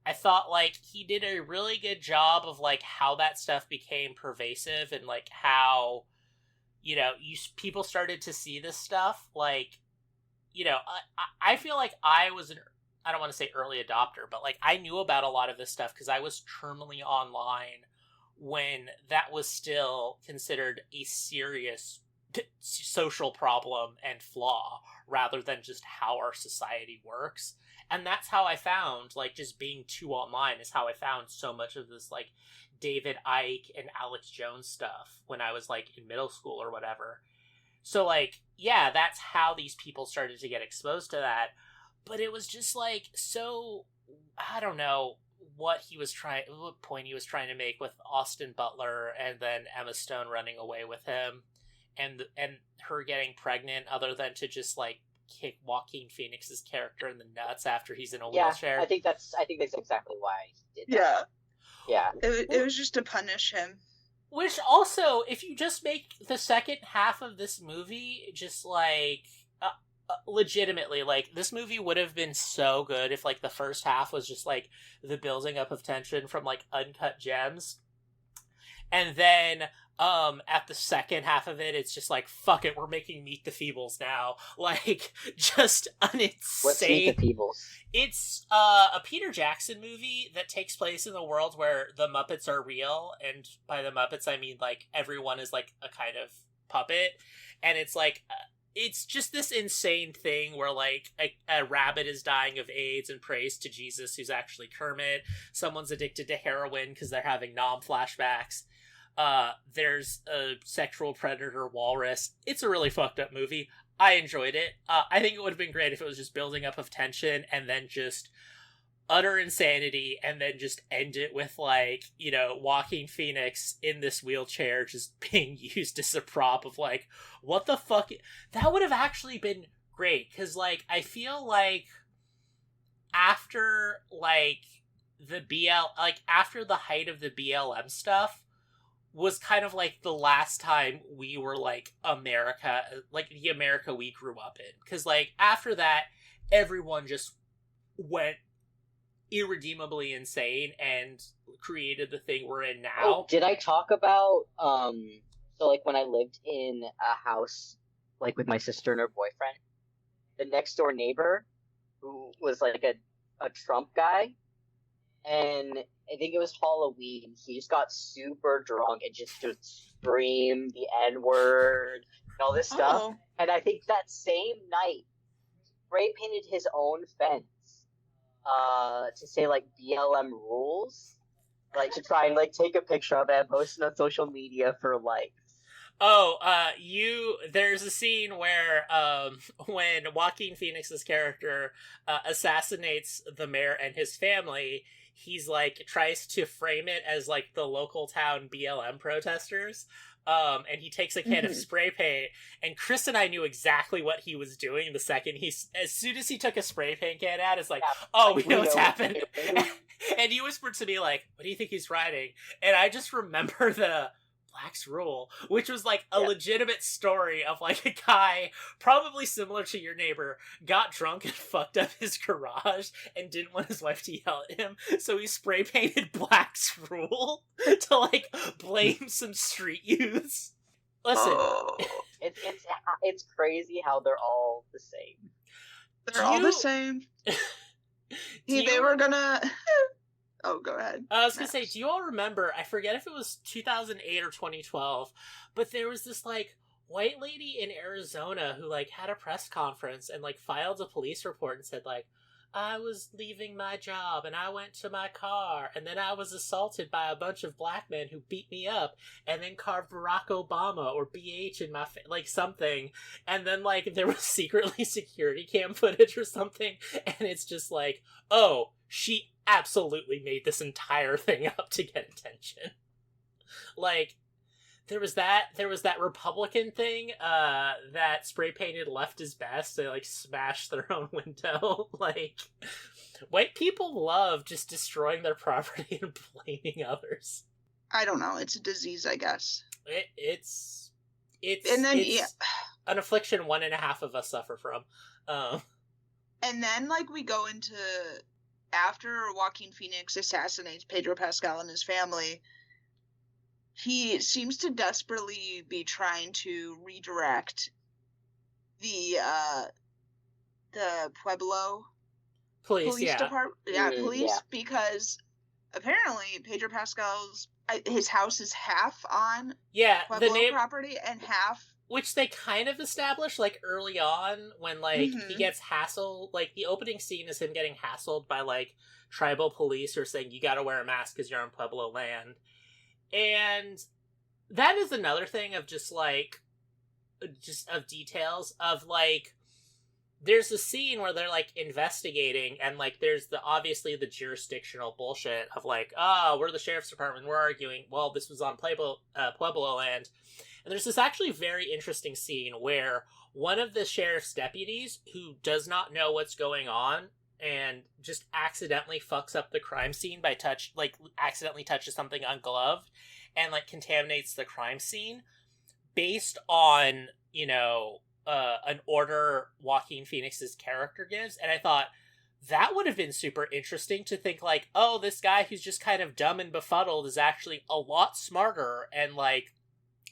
I thought, like, he did a really good job of, like, how that stuff became pervasive, and, like, how, you know, people started to see this stuff. Like, you know, I feel like I was I don't want to say early adopter, but, like, I knew about a lot of this stuff because I was terminally online when that was still considered a serious social problem and flaw, rather than just how our society works. And that's how I found, like, just being too online is how I found so much of this, like, David Icke and Alex Jones stuff when I was, like, in middle school or whatever. So, like, yeah, that's how these people started to get exposed to that. But it was just, like, so, I don't know what point he was trying to make with Austin Butler and then Emma Stone running away with him, and her getting pregnant, other than to just, like, kick Joaquin Phoenix's character in the nuts after he's in a wheelchair. I think that's exactly why he did that. Yeah. It was just to punish him. Which also, if you just make the second half of this movie just, like, legitimately, like, this movie would have been so good if, like, the first half was just, like, the building up of tension from, like, Uncut Gems, and then at the second half of it, it's just like, fuck it, we're making Meet the Feebles now. Like, just an insane... What's Meet the Feebles? It's a Peter Jackson movie that takes place in a world where the Muppets are real, and by the Muppets I mean, like, everyone is, like, a kind of puppet, and it's like... it's just this insane thing where, like, a rabbit is dying of AIDS and prays to Jesus, who's actually Kermit. Someone's addicted to heroin because they're having Nom flashbacks. There's a sexual predator walrus. It's a really fucked up movie. I enjoyed it. I think it would have been great if it was just building up of tension and then just utter insanity, and then just end it with, like, you know, Joaquin Phoenix in this wheelchair just being used as a prop of, like, what the fuck? That would have actually been great, because, like, I feel like after, like, after the height of the BLM stuff was kind of, like, the last time we were, like, America, like, the America we grew up in. Because, like, after that, everyone just went irredeemably insane and created the thing we're in now. Oh, did I talk about so, like, when I lived in a house, like, with my sister and her boyfriend, the next door neighbor, who was, like, a Trump guy, and I think it was Halloween, he just got super drunk and just scream the N-word and all this stuff. And I think that same night, spray painted his own fence to say, like, BLM rules, like, to try and, like, take a picture of it and post it on social media for likes. There's a scene where, when Joaquin Phoenix's character, assassinates the mayor and his family, he's, like, tries to frame it as, like, the local town BLM protesters, and he takes a can of spray paint, and Chris and I knew exactly what he was doing the second as soon as he took a spray paint can out, it's like, we know what's happened. And he whispered to me, like, what do you think he's writing? And I just remember the blacks rule, which was like a legitimate story of like a guy probably similar to your neighbor got drunk and fucked up his garage and didn't want his wife to yell at him, so he spray painted blacks rule to like blame some street youths. Listen, it's crazy how they're all the same. They're all the same. They were gonna. Oh, go ahead. I was gonna say, do you all remember, I forget if it was 2008 or 2012, but there was this, like, white lady in Arizona who, like, had a press conference and, like, filed a police report and said, like, I was leaving my job and I went to my car and then I was assaulted by a bunch of black men who beat me up and then carved Barack Obama or BH in my like something, and then like there was secretly security cam footage or something, and it's just like, oh, she absolutely made this entire thing up to get attention. Like, there was that Republican thing that spray painted left is best. They like smashed their own window. Like, white people love just destroying their property and blaming others. I don't know. It's a disease, I guess. It's and then an affliction 1.5 of us suffer from. And then like we go into after Joaquin Phoenix assassinates Pedro Pascal and his family. He seems to desperately be trying to redirect the Pueblo police department. Yeah, because apparently Pedro Pascal's his house is half on Pueblo property and half, which they kind of established like early on when like he gets hassled. Like the opening scene is him getting hassled by like tribal police who are saying you got to wear a mask because you're on Pueblo land. And that is another thing of just of details of like, there's a scene where they're like investigating and like there's obviously the jurisdictional bullshit of like, oh, we're the sheriff's department, we're arguing, well, this was on Pueblo land. And there's this actually very interesting scene where one of the sheriff's deputies who does not know what's going on and just accidentally fucks up the crime scene by accidentally touches something ungloved and like contaminates the crime scene based on, an order Joaquin Phoenix's character gives. And I thought that would have been super interesting to think like, oh, this guy who's just kind of dumb and befuddled is actually a lot smarter and like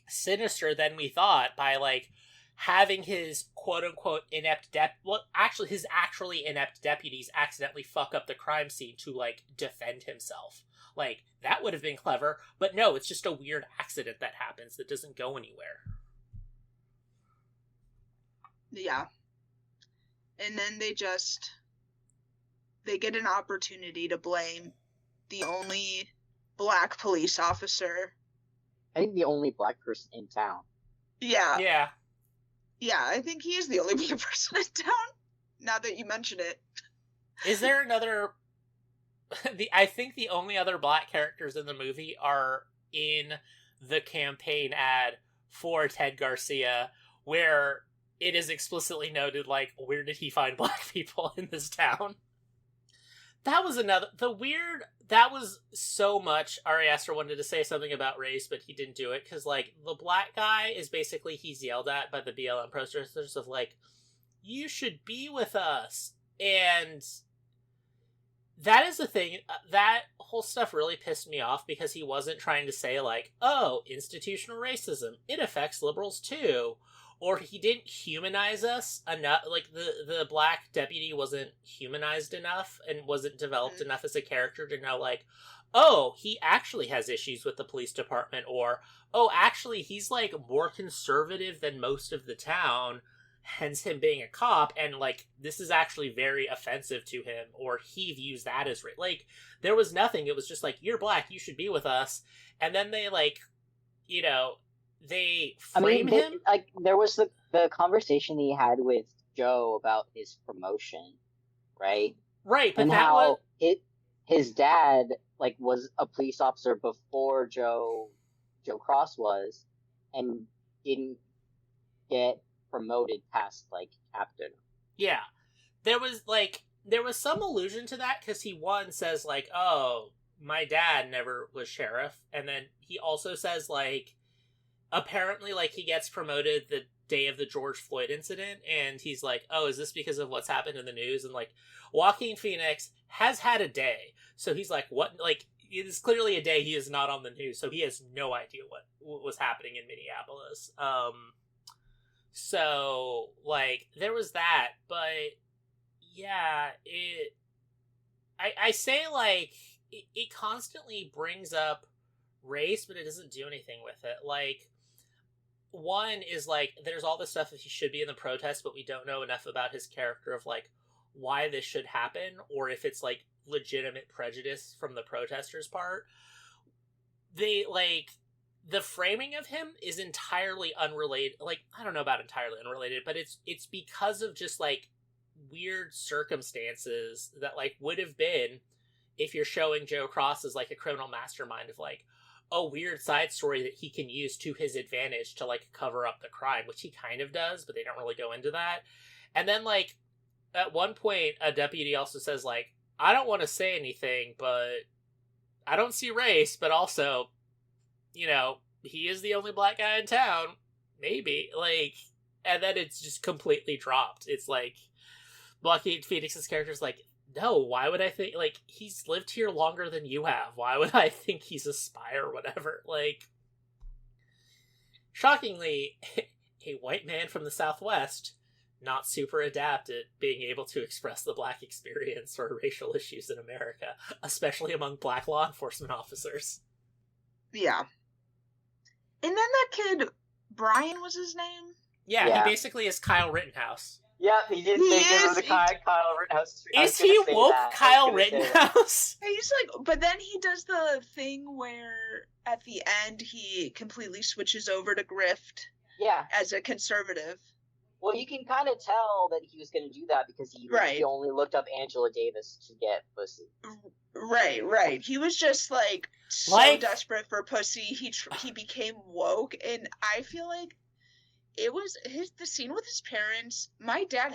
sinister than we thought by like having his quote-unquote his actually inept deputies accidentally fuck up the crime scene to, like, defend himself. Like, that would have been clever, but no, it's just a weird accident that happens that doesn't go anywhere. Yeah. And then they get an opportunity to blame the only black police officer. I think the only black person in town. Yeah. Yeah. Yeah, I think he is the only black person in town, now that you mention it. Is there another... I think the only other black characters in the movie are in the campaign ad for Ted Garcia, where it is explicitly noted, like, where did he find black people in this town? That was that was so much. Ari Aster wanted to say something about race, but he didn't do it, because, like, the black guy is basically, he's yelled at by the BLM protesters of, like, you should be with us. And that is the thing, that whole stuff really pissed me off, because he wasn't trying to say, like, oh, institutional racism, it affects liberals too. Or he didn't humanize us enough, like, the black deputy wasn't humanized enough and wasn't developed enough as a character to know, like, oh, he actually has issues with the police department, or, oh, actually, he's, like, more conservative than most of the town, hence him being a cop, and, like, this is actually very offensive to him, or he views that as, like, there was nothing. It was just like, you're black, you should be with us, and then they, like, they frame him. Like, there was the conversation he had with Joe about his promotion, right? Right, but and how his dad, like, was a police officer before Joe Cross was, and didn't get promoted past, like, captain. Yeah. There was some allusion to that, because he says, like, oh, my dad never was sheriff, and then he also says, like, apparently, like, he gets promoted the day of the George Floyd incident, and he's like, oh, is this because of what's happened in the news? And, like, Joaquin Phoenix has had a day, so he's like, what? Like, it is clearly a day he is not on the news, so he has no idea what was happening in Minneapolis. So, like, there was that, but, yeah, I say, like, it constantly brings up race, but it doesn't do anything with it. Like, one is, like, there's all this stuff that he should be in the protest, but we don't know enough about his character of, like, why this should happen, or if it's, like, legitimate prejudice from the protesters' part. They, like, the framing of him is entirely unrelated. Like, I don't know about entirely unrelated, but it's because of just, like, weird circumstances that, like, would have been if you're showing Joe Cross as, like, a criminal mastermind of, like, a weird side story that he can use to his advantage to, like, cover up the crime, which he kind of does, but they don't really go into that. And then, like, at one point, a deputy also says, like, I don't want to say anything, but I don't see race, but also, you know, he is the only black guy in town. Maybe. Like, and then it's just completely dropped. It's like, Joaquin Phoenix's character's like, no, why would I think, like, he's lived here longer than you have. Why would I think he's a spy or whatever? Like, shockingly, a white man from the Southwest, not super adept at being able to express the black experience or racial issues in America, especially among black law enforcement officers. Yeah. And then that kid, Brian was his name? Yeah, he basically is Kyle Rittenhouse. Yeah, he did think it was Kyle Rittenhouse. Is he woke Kyle Rittenhouse? He's like, but then he does the thing where at the end he completely switches over to grift. Yeah. As a conservative. Well, you can kind of tell that he was going to do that because he only looked up Angela Davis to get pussy. Right. He was just like so desperate for pussy. He became woke, and I feel like it was the scene with his parents. My dad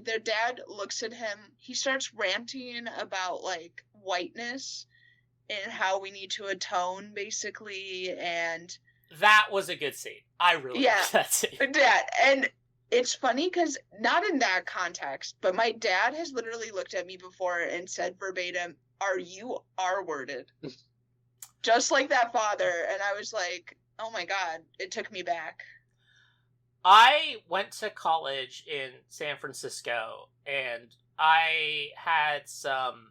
their dad looks at him. He starts ranting about like whiteness and how we need to atone, basically, and that was a good scene. I really liked that scene. Yeah, and it's funny because not in that context, but my dad has literally looked at me before and said verbatim, "Are you R-worded?" Just like that father, and I was like, "Oh my god!" It took me back. I went to college in San Francisco, and I had some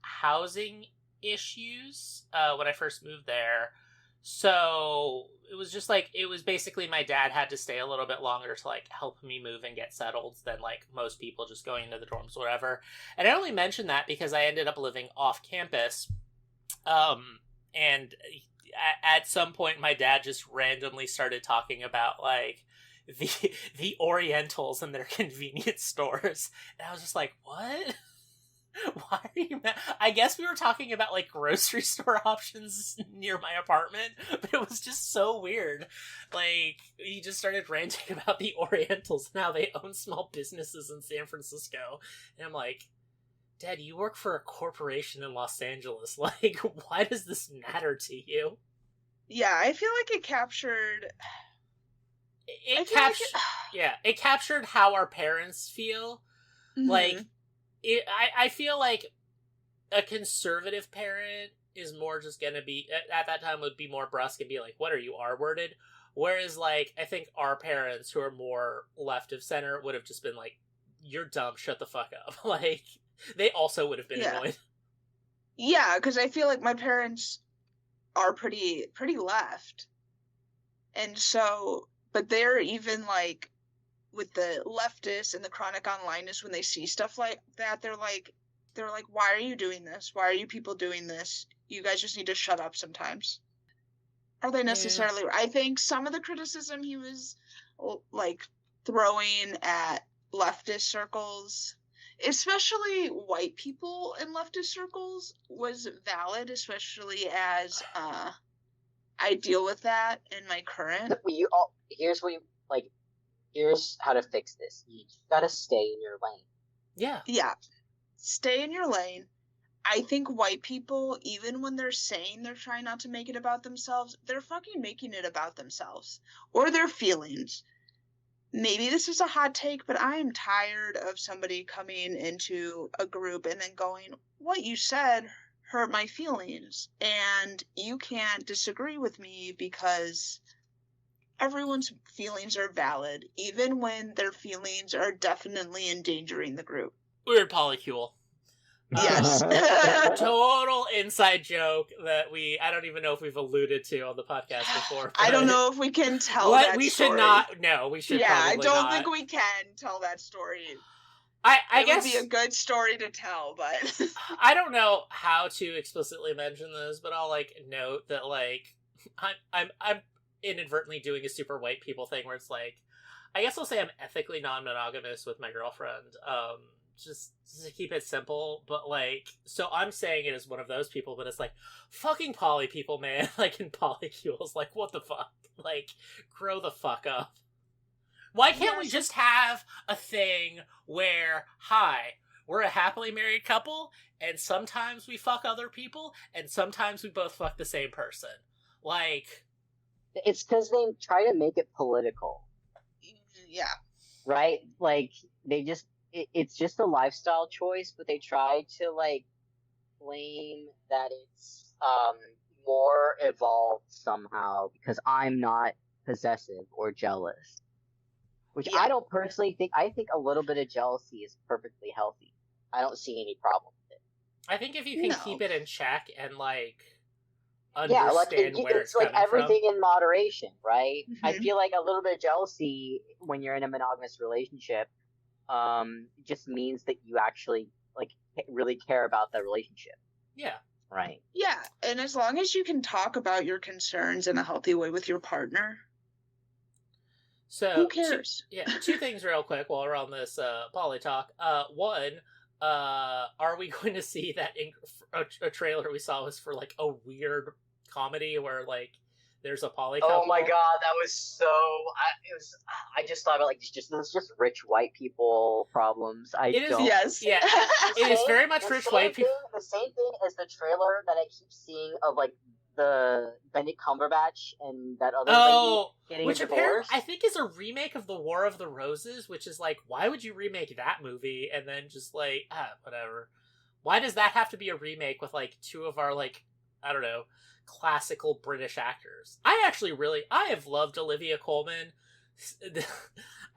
housing issues when I first moved there. So it was just like, it was basically my dad had to stay a little bit longer to like help me move and get settled than like most people just going into the dorms or whatever. And I only mention that because I ended up living off campus. And at some point my dad just randomly started talking about like the Orientals and their convenience stores. And I was just like, what? Why are you mad? I guess we were talking about like grocery store options near my apartment, but it was just so weird. Like, he just started ranting about the Orientals and how they own small businesses in San Francisco. And I'm like, Dad, you work for a corporation in Los Angeles. Like, why does this matter to you? Yeah, I feel like it captured... It captured how our parents feel. Mm-hmm. Like, I feel like a conservative parent is more just gonna be, at that time, would be more brusque and be like, what are you, R-worded? Whereas, like, I think our parents, who are more left of center, would have just been like, you're dumb, shut the fuck up. Like, they also would have been annoyed. Yeah, because I feel like my parents are pretty left. And so, but they're even, like, with the leftists and the chronic onlineists, when they see stuff like that, they're like, why are you doing this? Why are you people doing this? You guys just need to shut up sometimes. Are they necessarily... Yeah. I think some of the criticism he was, like, throwing at leftist circles, especially white people in leftist circles, was valid, especially as I deal with that in my current... Here's how to fix this. You gotta stay in your lane. Yeah. Yeah. Stay in your lane. I think white people, even when they're saying they're trying not to make it about themselves, they're fucking making it about themselves or their feelings. Maybe this is a hot take, but I am tired of somebody coming into a group and then going, what you said hurt my feelings, and you can't disagree with me because everyone's feelings are valid, even when their feelings are definitely endangering the group. Weird polycule. Yes. Total inside joke that I don't even know if we've alluded to on the podcast before. I don't know if we can tell that we story. should not. No, we should probably I don't not. think we can tell that story. I it guess would be a good story to tell, but I don't know how to explicitly mention this, but I'll like note that like I'm inadvertently doing a super white people thing where it's like, I guess I'll say I'm ethically non-monogamous with my girlfriend. Just to keep it simple, but like, so I'm saying it as one of those people, but it's like, fucking poly people, man. Like in polycules, like what the fuck? Like, grow the fuck up. Why can't we just have a thing where, hi, we're a happily married couple, and sometimes we fuck other people, and sometimes we both fuck the same person? Like... It's because they try to make it political. Yeah. Right? Like, they just... It's just a lifestyle choice, but they try to, like, claim that it's more evolved somehow, because I'm not possessive or jealous. Which I don't personally think. I think a little bit of jealousy is perfectly healthy. I don't see any problem with it. I think if you can keep it in check and, like, understand where it's like coming everything from. in moderation, right? Mm-hmm. I feel like a little bit of jealousy when you're in a monogamous relationship just means that you actually, like, really care about the relationship. Yeah. Right. Yeah, and as long as you can talk about your concerns in a healthy way with your partner... So, who cares? Two things real quick while we're on this poly talk. One, are we going to see that a trailer we saw was for like a weird comedy where like there's a poly couple? Oh my god, that was so. I just thought about like this is just rich white people problems. Yes. Yeah, it is very much rich white people. The same thing as the trailer that I keep seeing of like the Benedict Cumberbatch and that other lady getting which divorced. apparently I think is a remake of the War of the Roses, which is like, why would you remake that movie and then just like whatever? Why does that have to be a remake with like two of our like, I don't know, classical British actors? I have loved Olivia Colman.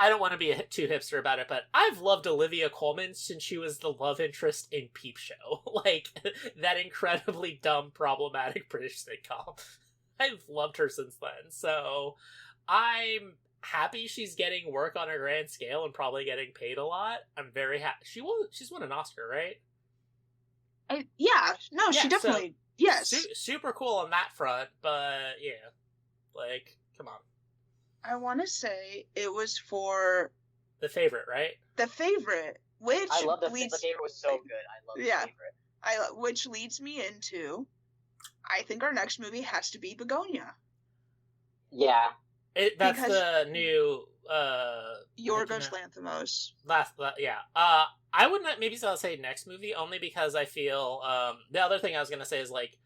I don't want to be too hipster about it, but I've loved Olivia Colman since she was the love interest in Peep Show. Like, that incredibly dumb, problematic British sitcom. I've loved her since then, so I'm happy she's getting work on a grand scale and probably getting paid a lot. I'm very happy. She's won an Oscar, right? She definitely... Yes. Super cool on that front, but yeah. Like, come on. I want to say it was for... The Favorite, right? The Favorite, which I love the Favorite was so good. I love The Favorite. Which leads me into, I think our next movie has to be Begonia. Yeah. That's the new... Yorgos Lanthimos. Yeah. I would not maybe say next movie, only because I feel... the other thing I was going to say is, like,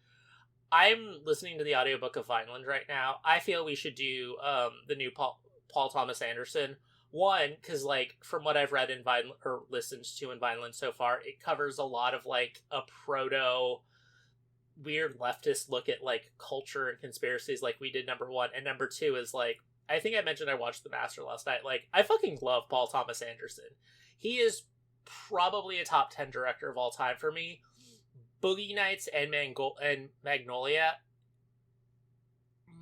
I'm listening to the audiobook of Vineland right now. I feel we should do the new Paul Thomas Anderson. One, because, like, from what I've read in Vineland, or listened to in Vineland so far, it covers a lot of, like, a weird leftist look at, like, culture and conspiracies like we did, number one. And number two is, like, I think I mentioned I watched The Master last night. Like, I fucking love Paul Thomas Anderson. He is probably a top 10 director of all time for me. Boogie Nights and Magnolia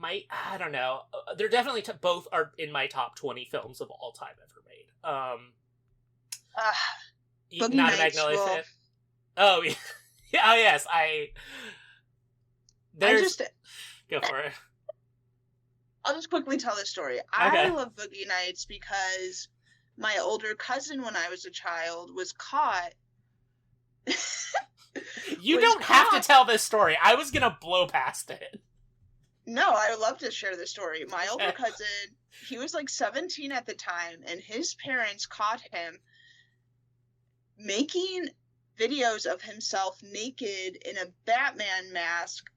I don't know. They're definitely both are in my top 20 films of all time ever made. Boogie not Nights, a Magnolia fan. Oh, yeah. Oh, yes. Go for it. I'll just quickly tell this story. I love Boogie Nights because my older cousin, when I was a child, was caught. You don't have to tell this story. I was gonna blow past it. No, I would love to share this story. My older cousin, he was like 17 at the time, and his parents caught him making videos of himself naked in a Batman mask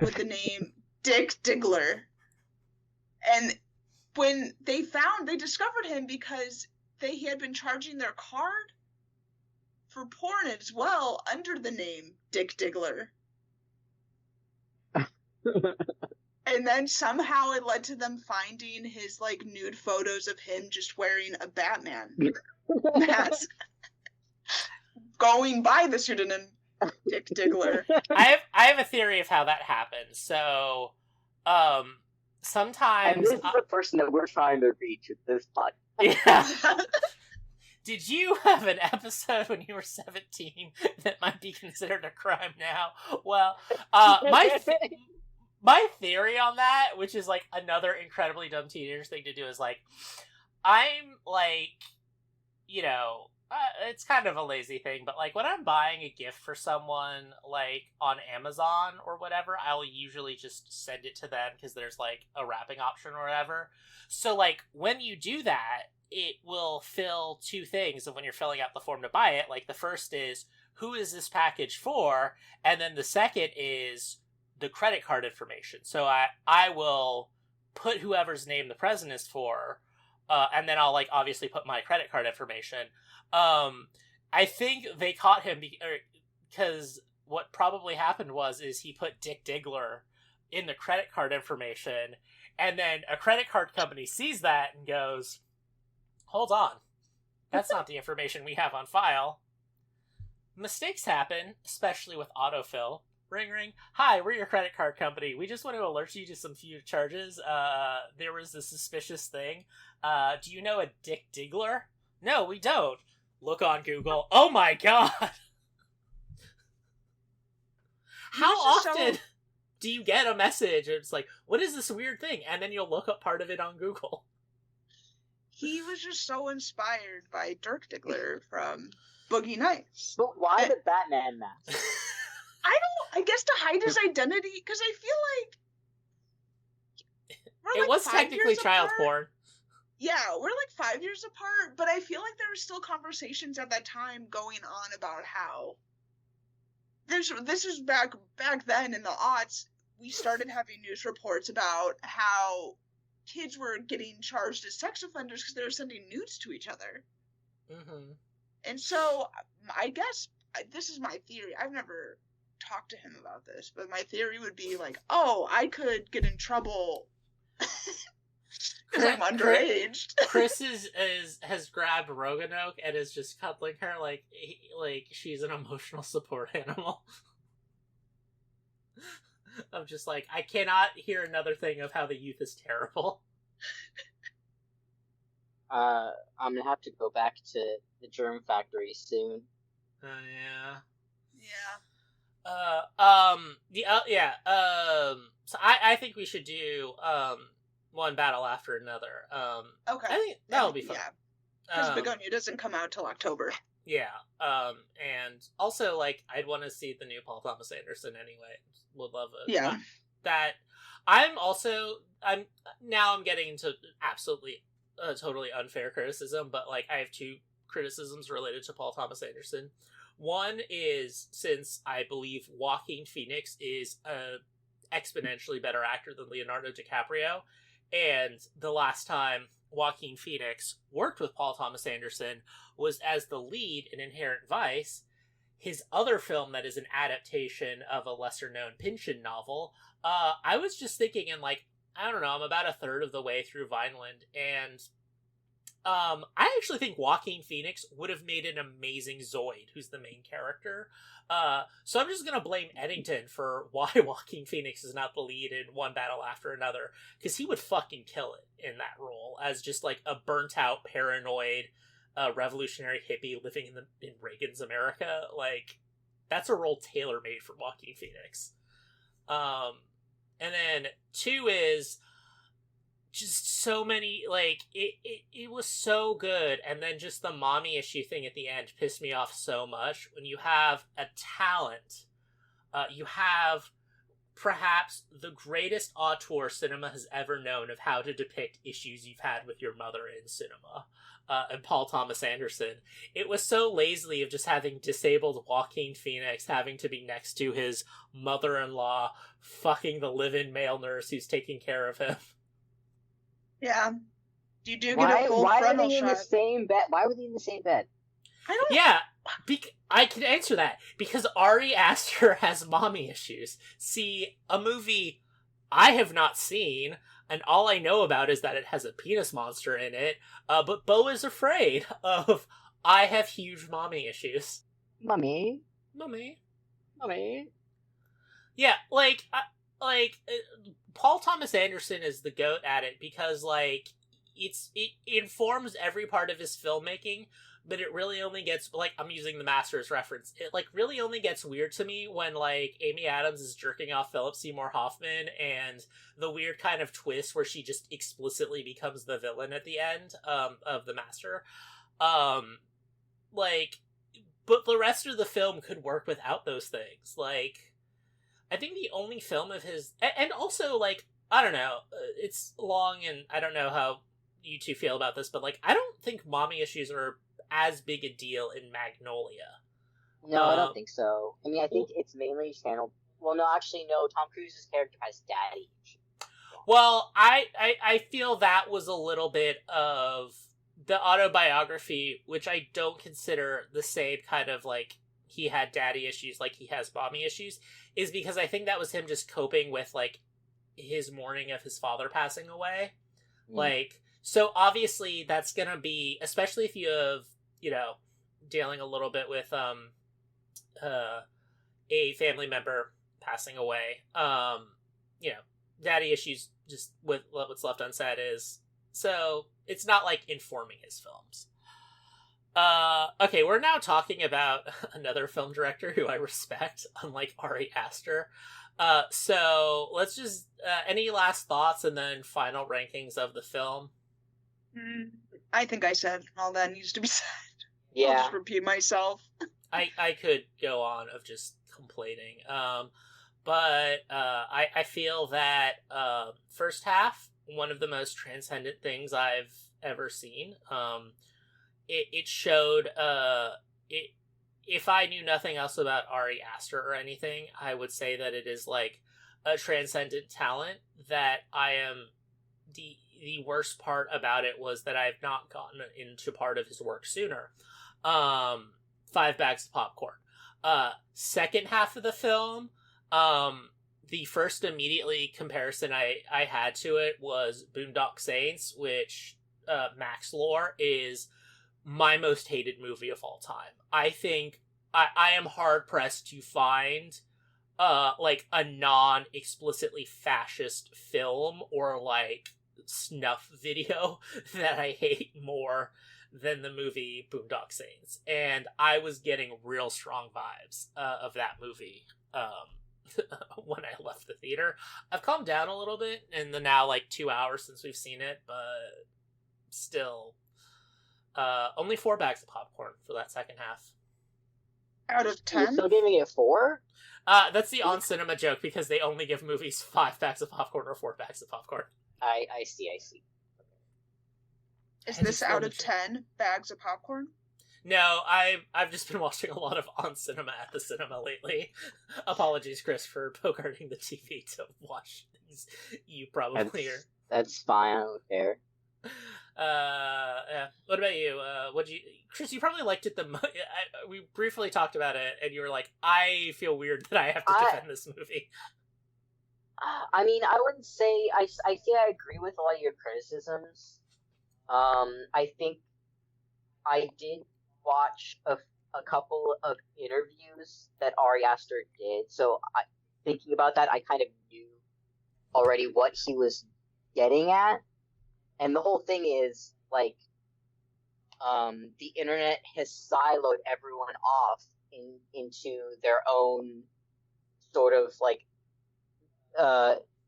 with the name Dick Diggler. And when they discovered him because he had been charging their card for porn as well under the name Dick Diggler. And then somehow it led to them finding his like nude photos of him just wearing a Batman mask, going by the pseudonym Dick Diggler. I have a theory of how that happens. So, sometimes and this is the person that we're trying to reach with this podcast. Yeah. Did you have an episode when you were 17 that might be considered a crime now? Well, my theory on that, which is like another incredibly dumb teenager thing to do, is like, I'm like, you know, it's kind of a lazy thing, but like when I'm buying a gift for someone like on Amazon or whatever, I'll usually just send it to them because there's like a wrapping option or whatever. So like when you do that, it will fill two things of when you're filling out the form to buy it. Like the first is, who is this package for? And then the second is the credit card information. So I will put whoever's name the present is for, and then I'll like obviously put my credit card information. I think they caught him because what probably happened is he put Dick Diggler in the credit card information, and then a credit card company sees that and goes, hold on, that's not the information we have on file. Mistakes happen, especially with autofill. Ring, ring. Hi, we're your credit card company. We just want to alert you to some few charges. There was a suspicious thing. Do you know a Dick Diggler? No, we don't. Look on Google. Oh my god! How often do you get a message? It's like, what is this weird thing? And then you'll look up part of it on Google. He was just so inspired by Dirk Diggler from Boogie Nights. But why the Batman mask? I guess to hide his identity, because I feel like it was technically child porn. Yeah, we're like 5 years apart, but I feel like there were still conversations at that time going on about how this is back then in the aughts. We started having news reports about how kids were getting charged as sex offenders because they were sending nudes to each other. Mm-hmm. And so I guess this is my theory. I've never talked to him about this, but my theory would be like, oh, I could get in trouble because I'm underage. Chris has grabbed Roanoke and is just cuddling her like she's an emotional support animal. I'm just like, I cannot hear another thing of how the youth is terrible. I'm gonna have to go back to the germ factory soon. Oh yeah. Yeah. So I think we should do one battle after another. Okay. I think that'll be fun. Yeah. Because Begonia doesn't come out till October. Yeah. And also like I'd want to see the new Paul Thomas Anderson anyway. Would love it. Yeah. That I'm getting into absolutely totally unfair criticism, but like I have two criticisms related to Paul Thomas Anderson. One is, since I believe Joaquin Phoenix is a exponentially better actor than Leonardo DiCaprio, and the last time Joaquin Phoenix worked with Paul Thomas Anderson was as the lead in Inherent Vice, his other film that is an adaptation of a lesser-known Pynchon novel. I was just thinking in like, I don't know, I'm about a third of the way through Vineland, and I actually think Joaquin Phoenix would have made an amazing Zoid, who's the main character. So I'm just gonna blame Eddington for why Joaquin Phoenix is not the lead in One Battle After Another, because he would fucking kill it in that role as just like a burnt-out, paranoid, revolutionary hippie living in Reagan's America. Like, that's a role tailor-made for Joaquin Phoenix. And then two is just so many, like, it was so good, and then just the mommy issue thing at the end pissed me off so much. When you have a talent, you have perhaps the greatest auteur cinema has ever known of how to depict issues you've had with your mother in cinema. and Paul Thomas Anderson. It was so lazy of just having disabled Joaquin Phoenix having to be next to his mother-in-law fucking the live-in male nurse who's taking care of him. Yeah. You do get a full why frontal are they in shot. the same bed? Why were they in the same bed? I don't. Yeah, I can answer that. Because Ari Aster has mommy issues. See, a movie I have not seen, and all I know about is that it has a penis monster in it, but Beau is afraid of, I have huge mommy issues. Mommy. Yeah, Paul Thomas Anderson is the goat at it because, like, it informs every part of his filmmaking, but it really only gets, like, I'm using the Masters reference, it, like, really only gets weird to me when, like, Amy Adams is jerking off Philip Seymour Hoffman, and the weird kind of twist where she just explicitly becomes the villain at the end, of The Master. But the rest of the film could work without those things. Like, I think the only film of his, and also, like, I don't know, it's long, and I don't know how you two feel about this, but, like, I don't think mommy issues are as big a deal in Magnolia. No, I don't think so. I mean, I think it's mainly channeled. Well, no, actually, no. Tom Cruise's character has daddy issues. Well, I feel that was a little bit of the autobiography, which I don't consider the same kind of, like, he had daddy issues like he has mommy issues, is because I think that was him just coping with, like, his mourning of his father passing away. Like, so obviously that's gonna be, especially if you have, you know, dealing a little bit with a family member passing away, you know, daddy issues just with what's left unsaid is, so it's not like informing his films. Okay, we're now talking about another film director who I respect, unlike Ari Aster. So let's just, any last thoughts and then final rankings of the film? I think I said all that needs to be said. Yeah. I'll just repeat myself. I could go on of just complaining. But I feel that first half, one of the most transcendent things I've ever seen. It showed, if I knew nothing else about Ari Aster or anything, I would say that it is like a transcendent talent that I am. The worst part about it was that I've not gotten into part of his work sooner. 5 Bags of Popcorn. Second half of the film, the first immediately comparison I had to it was Boondock Saints, which Max Lore is my most hated movie of all time. I think I am hard pressed to find like a non-explicitly fascist film or like snuff video that I hate more than the movie Boondock Saints, and I was getting real strong vibes of that movie when I left the theater. I've calmed down a little bit in the now like 2 hours since we've seen it, but still, only 4 bags of popcorn for that second half. Out of 10? You're still giving it 4? That's the on cinema joke because they only give movies 5 bags of popcorn or 4 bags of popcorn. I see. Is this out of 10 bags of popcorn? No, I've just been watching a lot of on cinema at the cinema lately. Apologies, Chris, for bogarting the TV to watch things you probably are. That's fine. I don't care. Yeah. What about you? Chris? You probably liked it the most. We briefly talked about it, and you were like, "I feel weird that I have to defend this movie." I mean, I wouldn't say I think I agree with a lot of your criticisms. I think I did watch a couple of interviews that Ari Aster did, so thinking about that, I kind of knew already what he was getting at. And the whole thing is, like, the internet has siloed everyone off into their own sort of, like,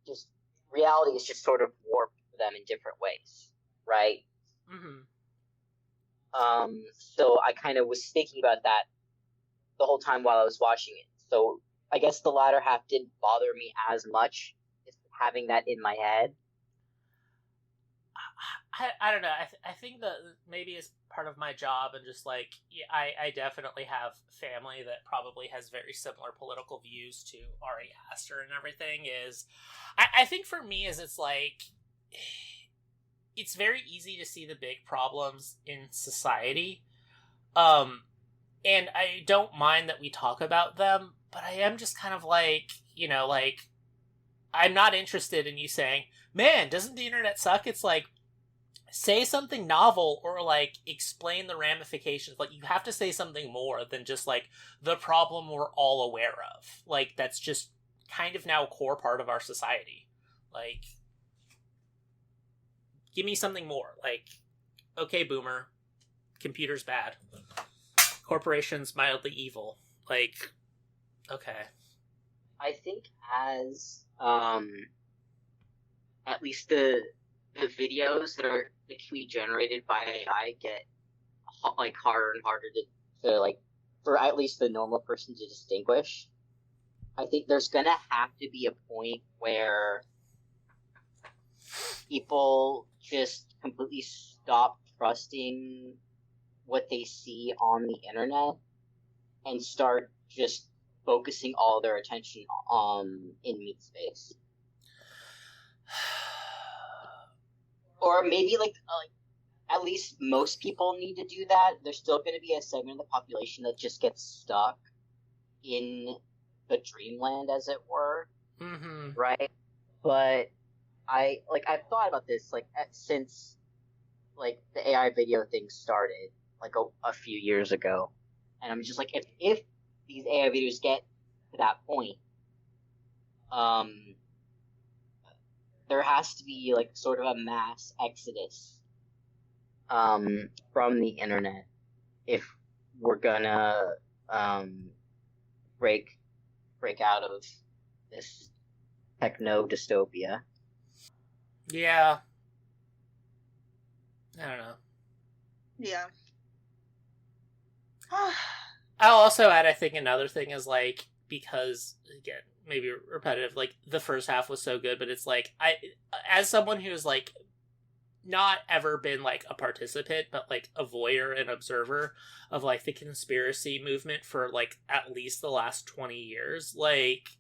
just reality is just sort of warped for them in different ways, right? Mm-hmm. So I kind of was thinking about that the whole time while I was watching it. So I guess the latter half didn't bother me as much as having that in my head. I don't know. I think that maybe as part of my job and just like yeah, I definitely have family that probably has very similar political views to Ari Aster and everything. Is I think for me is it's like it's very easy to see the big problems in society, and I don't mind that we talk about them, but I am just kind of like like I'm not interested in you saying, "Man, doesn't the internet suck?" It's like say something novel or like explain the ramifications. Like you have to say something more than just like the problem we're all aware of. Like that's just kind of now a core part of our society. Like give me something more. Like okay, boomer, computer's bad. Corporations mildly evil. Like okay. I think as at least the videos that are actually generated by AI get like harder and harder to like for at least the normal person to distinguish. I think there's gonna have to be a point where people just completely stop trusting what they see on the internet and start just focusing all their attention in meat space. Or maybe like at least most people need to do that. There's still going to be a segment of the population that just gets stuck in the dreamland, as it were. Mm-hmm. Right? But I've thought about this since like the AI video thing started like a few years ago, and I'm just like if these AI videos get to that point, there has to be like sort of a mass exodus from the internet if we're gonna break out of this techno dystopia. Yeah. I don't know. Yeah. I'll also add, I think another thing is like, because again, maybe repetitive, like the first half was so good, but it's like as someone who's like not ever been like a participant, but like a voyeur and observer of like the conspiracy movement for like at least the last 20 years, like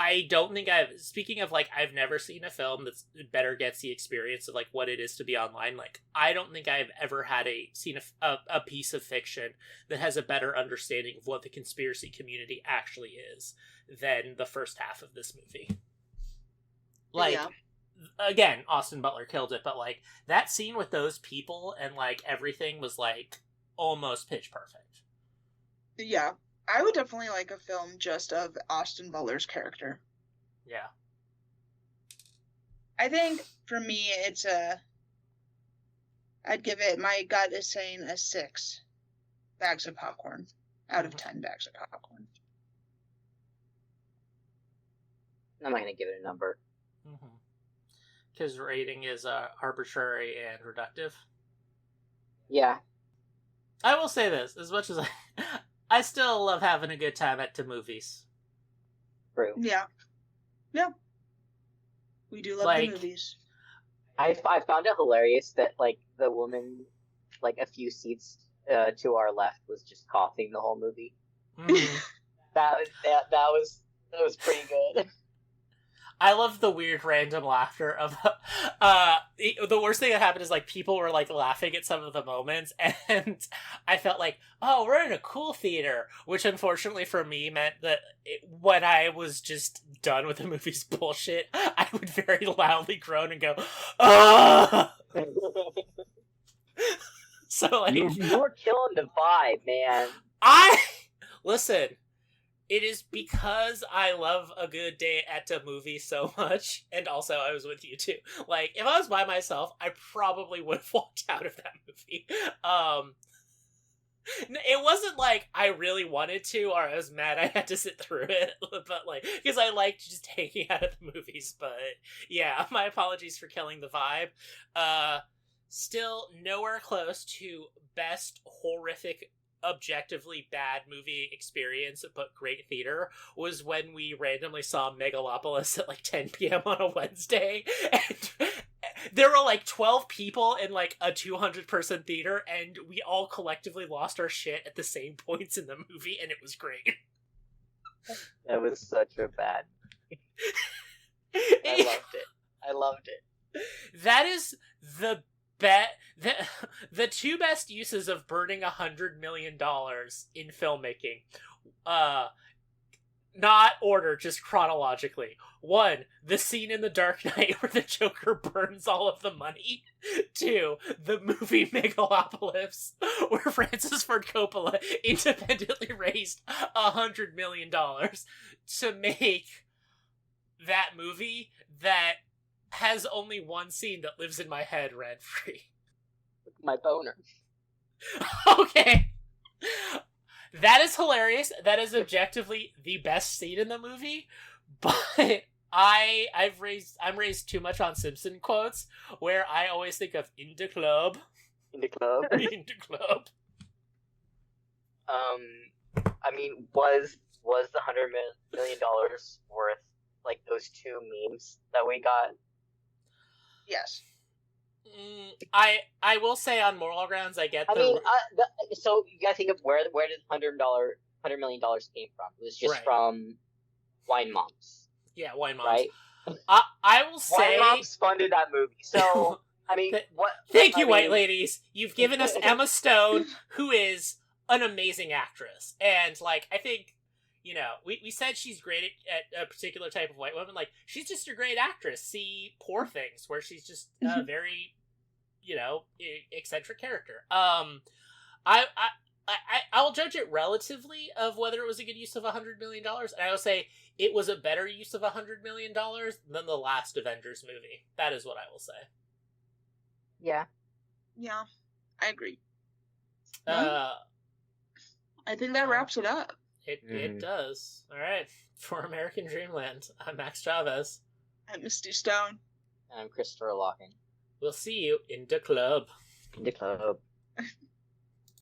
I don't think speaking of like, I've never seen a film that's better gets the experience of like what it is to be online. Like, I don't think I've ever seen a piece of fiction that has a better understanding of what the conspiracy community actually is than the first half of this movie. Like, yeah. Again, Austin Butler killed it, but like that scene with those people and like everything was like almost pitch perfect. Yeah. I would definitely like a film just of Austin Butler's character. Yeah. I think for me, I'd give it, my gut is saying a 6 bags of popcorn out of 10 bags of popcorn. I'm not going to give it a number. Because rating is arbitrary and reductive. Yeah. I will say this, as much as I still love having a good time at the movies. True. Yeah. Yeah. We do love the movies. I found it hilarious that like the woman like a few seats to our left was just coughing the whole movie. Mm-hmm. that was pretty good. I love the weird random laughter of the worst thing that happened is like people were like laughing at some of the moments, and I felt like, oh, we're in a cool theater, which unfortunately for me meant that when I was just done with the movie's bullshit, I would very loudly groan and go, oh. So like you're killing the vibe, man. Listen. It is because I love a good day at a movie so much, and also I was with you too. Like, if I was by myself, I probably would have walked out of that movie. It wasn't like I really wanted to, or I was mad I had to sit through it, but like, because I liked just hanging out of the movies, but yeah, my apologies for killing the vibe. Still nowhere close to best horrific objectively bad movie experience but great theater was when we randomly saw Megalopolis at like 10 p.m. on a Wednesday, and there were like 12 people in like a 200-person theater, and we all collectively lost our shit at the same points in the movie, and it was great. That was such a bad. I loved it. That is the the two best uses of burning $100 million in filmmaking. Not order, just chronologically. 1, the scene in The Dark Knight where the Joker burns all of the money. 2, the movie Megalopolis, where Francis Ford Coppola independently raised $100 million to make that movie that has only one scene that lives in my head rent-free. My boner. Okay. That is hilarious. That is objectively the best scene in the movie, but I'm raised too much on Simpson quotes, where I always think of in the club. In the club. In the club. I mean, was the $100 million worth like those 2 memes that we got? Yes. I will say on moral grounds, I get. So you gotta think of where did $100 million came from? It was just from Wine Moms. Yeah, Wine Moms. Right. I will say Wine Moms funded that movie. So I mean, what? Thank you, white ladies. You've given us Emma Stone, who is an amazing actress, and like I think. You know, we said she's great at a particular type of white woman. Like, she's just a great actress. See Poor Things, where she's just a very, eccentric character. I'll judge it relatively of whether it was a good use of $100 million. And I will say it was a better use of $100 million than the last Avengers movie. That is what I will say. Yeah. Yeah, I agree. I think that wraps it up. It does. All right. For American Dreamland, I'm Max Chavez. I'm Misty Stone. I'm Christopher Locken. We'll see you in the club. In the club.